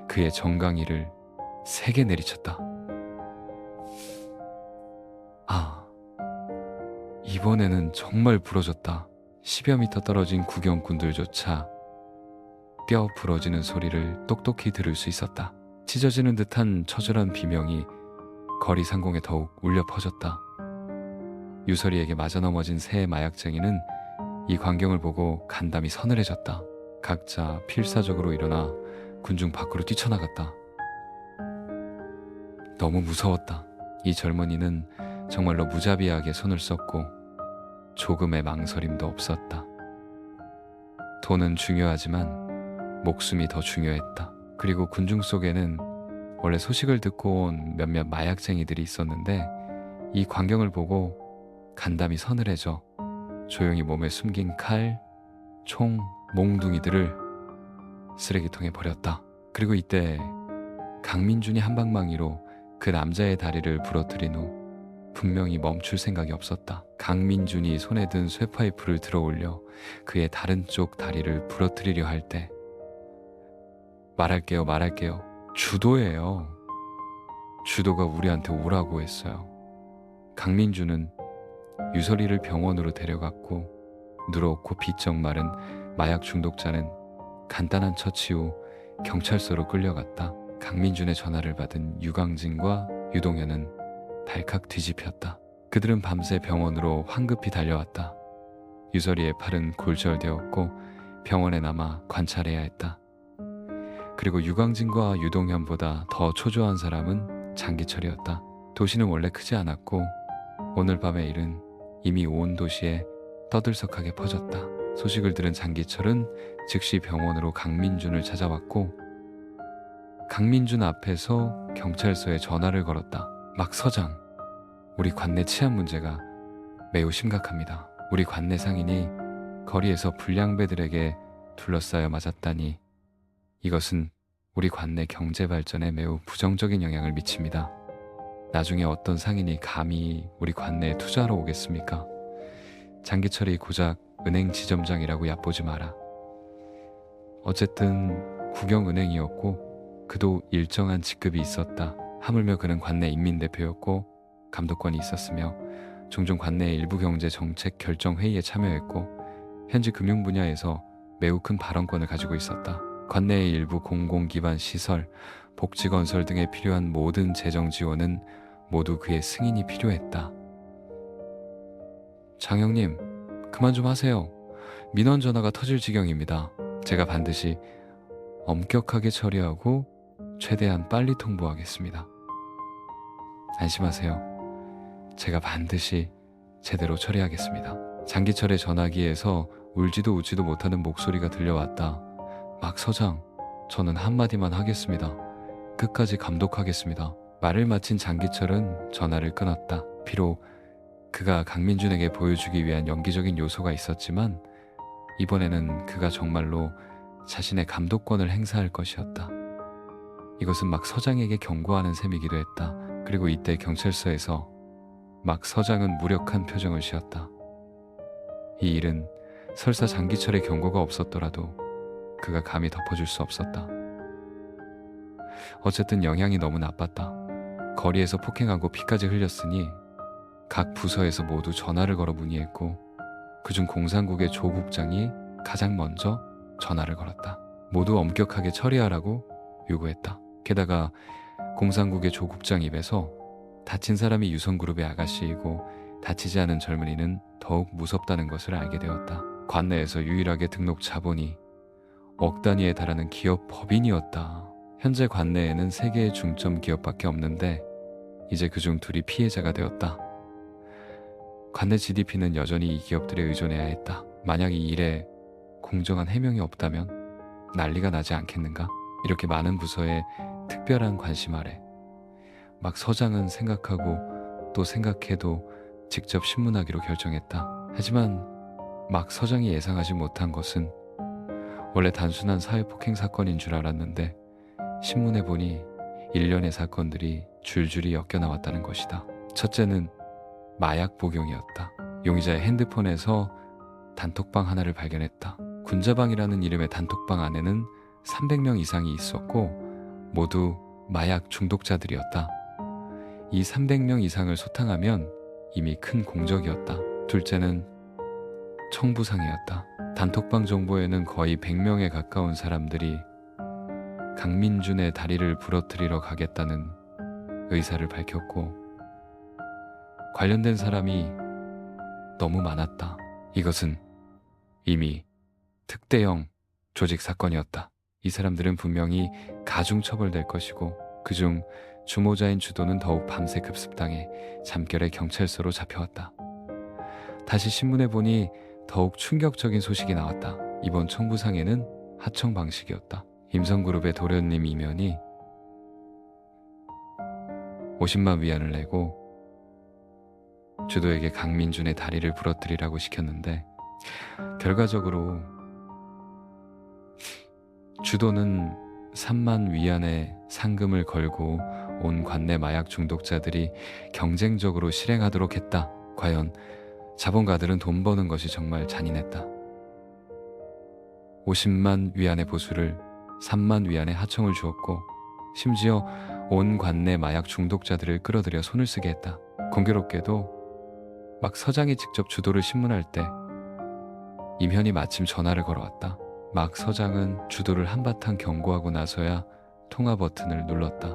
그의 정강이를 세게 내리쳤다. 아, 이번에는 정말 부러졌다. 10여 미터 떨어진 구경꾼들조차 뼈 부러지는 소리를 똑똑히 들을 수 있었다. 찢어지는 듯한 처절한 비명이 거리 상공에 더욱 울려 퍼졌다. 유설이에게 맞아 넘어진 새 마약쟁이는 이 광경을 보고 간담이 서늘해졌다. 각자 필사적으로 일어나 군중 밖으로 뛰쳐나갔다. 너무 무서웠다. 이 젊은이는 정말로 무자비하게 손을 썼고 조금의 망설임도 없었다. 돈은 중요하지만 목숨이 더 중요했다. 그리고 군중 속에는 원래 소식을 듣고 온 몇몇 마약쟁이들이 있었는데 이 광경을 보고 간담이 서늘해져 조용히 몸에 숨긴 칼, 총, 몽둥이들을 쓰레기통에 버렸다. 그리고 이때 강민준이 한방망이로 그 남자의 다리를 부러뜨린 후 분명히 멈출 생각이 없었다. 강민준이 손에 든 쇠파이프를 들어올려 그의 다른 쪽 다리를 부러뜨리려 할 때 말할게요. 주도예요. 주도가 우리한테 오라고 했어요. 강민준은 유설이를 병원으로 데려갔고 누렇고 비쩍 마른 마약 중독자는 간단한 처치 후 경찰서로 끌려갔다. 강민준의 전화를 받은 유광진과 유동현은 발칵 뒤집혔다. 그들은 밤새 병원으로 황급히 달려왔다. 유설이의 팔은 골절되었고 병원에 남아 관찰해야 했다. 그리고 유광진과 유동현보다 더 초조한 사람은 장기철이었다. 도시는 원래 크지 않았고 오늘 밤의 일은 이미 온 도시에 떠들썩하게 퍼졌다. 소식을 들은 장기철은 즉시 병원으로 강민준을 찾아왔고 강민준 앞에서 경찰서에 전화를 걸었다. 막 서장, 우리 관내 치안 문제가 매우 심각합니다. 우리 관내 상인이 거리에서 불량배들에게 둘러싸여 맞았다니 이것은 우리 관내 경제 발전에 매우 부정적인 영향을 미칩니다. 나중에 어떤 상인이 감히 우리 관내에 투자하러 오겠습니까? 장기철이 고작 은행 지점장이라고 얕보지 마라. 어쨌든 구경은행이었고 그도 일정한 직급이 있었다. 하물며 그는 관내 인민대표였고 감독권이 있었으며 종종 관내의 일부 경제 정책 결정 회의에 참여했고 현지 금융 분야에서 매우 큰 발언권을 가지고 있었다. 관내의 일부 공공기반 시설, 복지건설 등에 필요한 모든 재정 지원은 모두 그의 승인이 필요했다. 장형님, 그만 좀 하세요. 민원 전화가 터질 지경입니다. 제가 반드시 엄격하게 처리하고 최대한 빨리 통보하겠습니다. 안심하세요. 제가 반드시 제대로 처리하겠습니다. 장기철의 전화기에서 울지도 웃지도 못하는 목소리가 들려왔다. 막 서장, 저는 한마디만 하겠습니다. 끝까지 감독하겠습니다. 말을 마친 장기철은 전화를 끊었다. 비록 그가 강민준에게 보여주기 위한 연기적인 요소가 있었지만 이번에는 그가 정말로 자신의 감독권을 행사할 것이었다. 이것은 막 서장에게 경고하는 셈이기도 했다. 그리고 이때 경찰서에서 막 서장은 무력한 표정을 지었다. 이 일은 설사 장기철의 경고가 없었더라도 그가 감히 덮어줄 수 없었다. 어쨌든 영향이 너무 나빴다. 거리에서 폭행하고 피까지 흘렸으니 각 부서에서 모두 전화를 걸어 문의했고 그중 공산국의 조 국장이 가장 먼저 전화를 걸었다. 모두 엄격하게 처리하라고 요구했다. 게다가 공산국의 조 국장 입에서 다친 사람이 유성그룹의 아가씨이고 다치지 않은 젊은이는 더욱 무섭다는 것을 알게 되었다. 관내에서 유일하게 등록 자본이 억 단위에 달하는 기업 법인이었다. 현재 관내에는 3개의 중점 기업밖에 없는데 이제 그중 둘이 피해자가 되었다. 관내 GDP는 여전히 이 기업들에 의존해야 했다. 만약 이 일에 공정한 해명이 없다면 난리가 나지 않겠는가? 이렇게 많은 부서의 특별한 관심 아래 막 서장은 생각하고 또 생각해도 직접 신문하기로 결정했다. 하지만 막 서장이 예상하지 못한 것은 원래 단순한 사회폭행 사건인 줄 알았는데 신문에 보니 일련의 사건들이 줄줄이 엮여 나왔다는 것이다. 첫째는 마약 복용이었다. 용의자의 핸드폰에서 단톡방 하나를 발견했다. 군자방이라는 이름의 단톡방 안에는 300명 이상이 있었고 모두 마약 중독자들이었다. 이 300명 이상을 소탕하면 이미 큰 공적이었다. 둘째는 청부상이었다. 단톡방 정보에는 거의 100명에 가까운 사람들이 강민준의 다리를 부러뜨리러 가겠다는 의사를 밝혔고 관련된 사람이 너무 많았다. 이것은 이미 특대형 조직 사건이었다. 이 사람들은 분명히 가중처벌될 것이고 그중 주모자인 주도는 더욱 밤새 급습당해 잠결에 경찰서로 잡혀왔다. 다시 신문에 보니 더욱 충격적인 소식이 나왔다. 이번 청부상에는 하청 방식이었다. 임성그룹의 도련님 이면이 50만 위안을 내고 주도에게 강민준의 다리를 부러뜨리라고 시켰는데 결과적으로 주도는 3만 위안의 상금을 걸고 온 관내 마약 중독자들이 경쟁적으로 실행하도록 했다. 과연 자본가들은 돈 버는 것이 정말 잔인했다. 50만 위안의 보수를 3만 위안의 하청을 주었고 심지어 온 관내 마약 중독자들을 끌어들여 손을 쓰게 했다. 공교롭게도 막 서장이 직접 주도를 신문할 때 임현이 마침 전화를 걸어왔다. 막 서장은 주도를 한바탕 경고하고 나서야 통화 버튼을 눌렀다.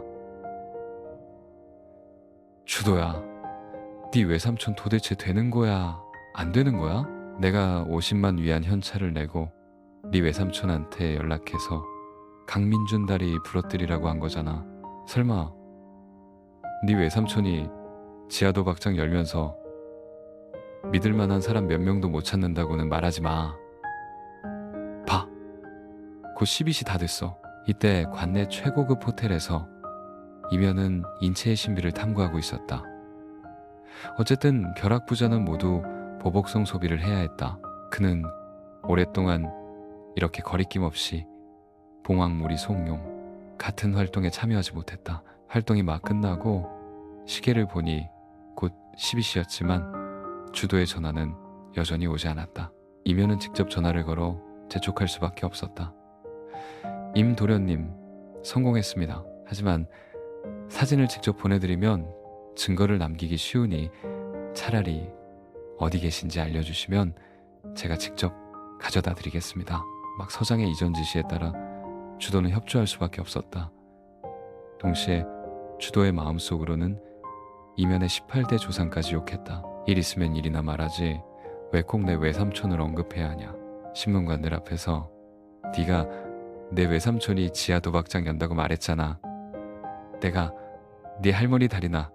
주도야, 네 외삼촌 도대체 되는 거야? 안 되는 거야? 내가 50만 위안 현찰을 내고 네 외삼촌한테 연락해서 강민준 다리 부러뜨리라고 한 거잖아. 설마 네 외삼촌이 지하도박장 열면서 믿을 만한 사람 몇 명도 못 찾는다고는 말하지 마. 봐, 곧 12시 다 됐어. 이때 관내 최고급 호텔에서 이면은 인체의 신비를 탐구하고 있었다. 어쨌든 벼락부자는 모두 보복성 소비를 해야 했다. 그는 오랫동안 이렇게 거리낌 없이 봉황무리 송룡 같은 활동에 참여하지 못했다. 활동이 막 끝나고 시계를 보니 곧 12시였지만 주도의 전화는 여전히 오지 않았다. 이면은 직접 전화를 걸어 재촉할 수밖에 없었다. 임도련님, 성공했습니다. 하지만 사진을 직접 보내드리면 증거를 남기기 쉬우니 차라리 어디 계신지 알려주시면 제가 직접 가져다 드리겠습니다. 막 서장의 이전 지시에 따라 주도는 협조할 수밖에 없었다. 동시에 주도의 마음속으로는 이면의 18대 조상까지 욕했다. 일 있으면 일이나 말하지 왜 꼭 내 외삼촌을 언급해야 하냐. 신문관들 앞에서 네가 내 외삼촌이 지하 도박장 연다고 말했잖아. 내가 네 할머니 다리나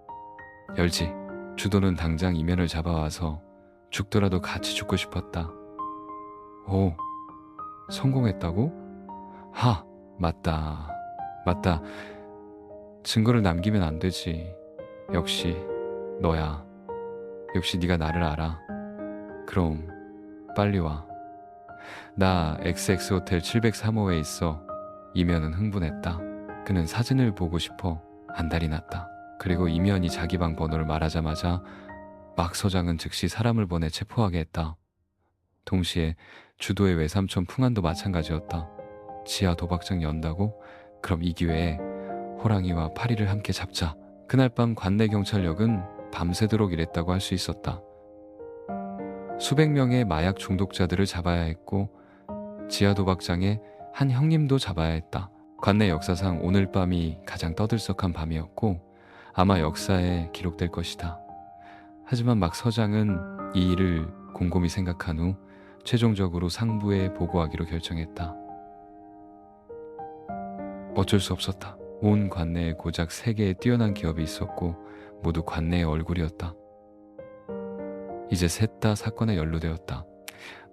열지. 주도는 당장 이면을 잡아와서 죽더라도 같이 죽고 싶었다. 오, 성공했다고? 하, 맞다. 증거를 남기면 안 되지. 역시 너야. 역시 네가 나를 알아. 그럼 빨리 와. 나 XX 호텔 703호에 있어. 이면은 흥분했다. 그는 사진을 보고 싶어 안달이 났다. 그리고 이면이 자기 방 번호를 말하자마자 막 서장은 즉시 사람을 보내 체포하게 했다. 동시에 주도의 외삼촌 풍안도 마찬가지였다. 지하 도박장 연다고? 그럼 이 기회에 호랑이와 파리를 함께 잡자. 그날 밤 관내 경찰력은 밤새도록 일했다고 할 수 있었다. 수백 명의 마약 중독자들을 잡아야 했고 지하 도박장에 한 형님도 잡아야 했다. 관내 역사상 오늘 밤이 가장 떠들썩한 밤이었고 아마 역사에 기록될 것이다. 하지만 막 서장은 이 일을 곰곰이 생각한 후 최종적으로 상부에 보고하기로 결정했다. 어쩔 수 없었다. 온 관내에 고작 3개의 뛰어난 기업이 있었고 모두 관내의 얼굴이었다. 이제 셋 다 사건에 연루되었다.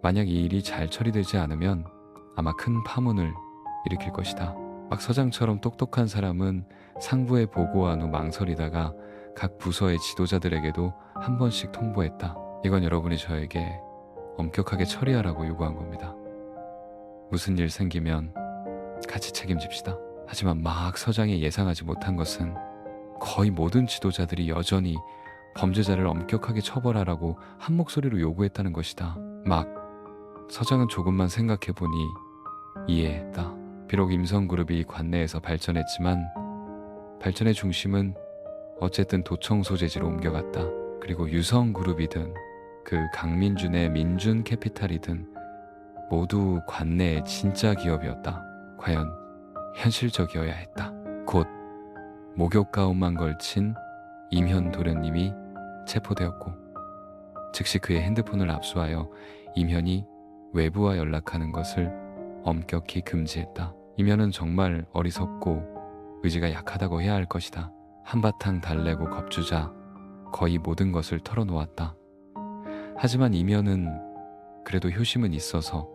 만약 이 일이 잘 처리되지 않으면 아마 큰 파문을 일으킬 것이다. 막 서장처럼 똑똑한 사람은 상부에 보고한 후 망설이다가 각 부서의 지도자들에게도 한 번씩 통보했다. 이건 여러분이 저에게 엄격하게 처리하라고 요구한 겁니다. 무슨 일 생기면 같이 책임집시다. 하지만 막 서장이 예상하지 못한 것은 거의 모든 지도자들이 여전히 범죄자를 엄격하게 처벌하라고 한 목소리로 요구했다는 것이다. 막 서장은 조금만 생각해보니 이해했다. 비록 임성그룹이 관내에서 발전했지만 발전의 중심은 어쨌든 도청 소재지로 옮겨갔다. 그리고 유성그룹이든 그 강민준의 민준캐피탈이든 모두 관내의 진짜 기업이었다. 과연 현실적이어야 했다. 곧 목욕가움만 걸친 임현 도련님이 체포되었고 즉시 그의 핸드폰을 압수하여 임현이 외부와 연락하는 것을 엄격히 금지했다. 임현은 정말 어리석고 의지가 약하다고 해야 할 것이다. 한바탕 달래고 겁주자 거의 모든 것을 털어놓았다. 하지만 임현은 그래도 효심은 있어서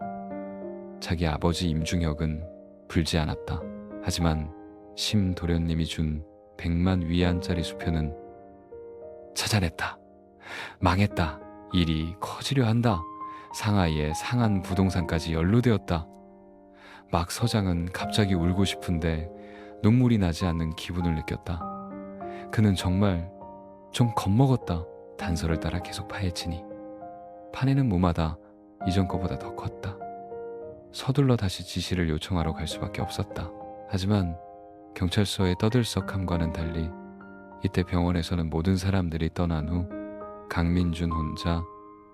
자기 아버지 임중혁은 불지 않았다. 하지만 심 도련님이 준 100만 위안짜리 수표는 찾아냈다. 망했다. 일이 커지려 한다. 상하이에 상한 부동산까지 연루되었다. 막 서장은 갑자기 울고 싶은데 눈물이 나지 않는 기분을 느꼈다. 그는 정말 좀 겁먹었다. 단서를 따라 계속 파헤치니 파내는 무마다 이전 거보다 더 컸다. 서둘러 다시 지시를 요청하러 갈 수밖에 없었다. 하지만 경찰서의 떠들썩함과는 달리 이때 병원에서는 모든 사람들이 떠난 후 강민준 혼자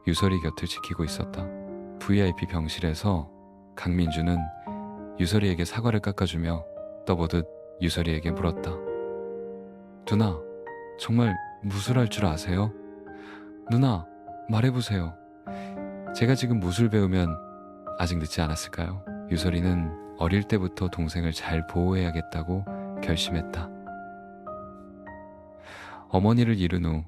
유설이 곁을 지키고 있었다. VIP 병실에서 강민준은 유설이에게 사과를 깎아주며 떠보듯 유설이에게 물었다. 누나, 정말 무술할 줄 아세요? 누나, 말해보세요. 제가 지금 무술 배우면 아직 늦지 않았을까요? 유설이는 어릴 때부터 동생을 잘 보호해야겠다고 결심했다. 어머니를 잃은 후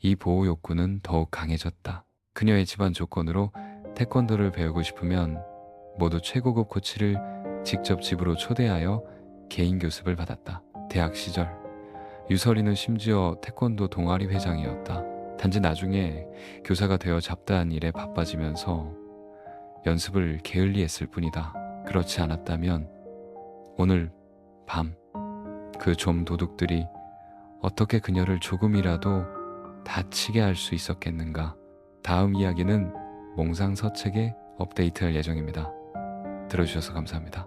이 보호 욕구는 더욱 강해졌다. 그녀의 집안 조건으로 태권도를 배우고 싶으면 모두 최고급 코치를 직접 집으로 초대하여 개인 교습을 받았다. 대학 시절 유설이는 심지어 태권도 동아리 회장이었다. 단지 나중에 교사가 되어 잡다한 일에 바빠지면서 연습을 게을리했을 뿐이다. 그렇지 않았다면 오늘 밤 그 좀 도둑들이 어떻게 그녀를 조금이라도 다치게 할 수 있었겠는가. 다음 이야기는 몽상서책에 업데이트할 예정입니다. 들어주셔서 감사합니다.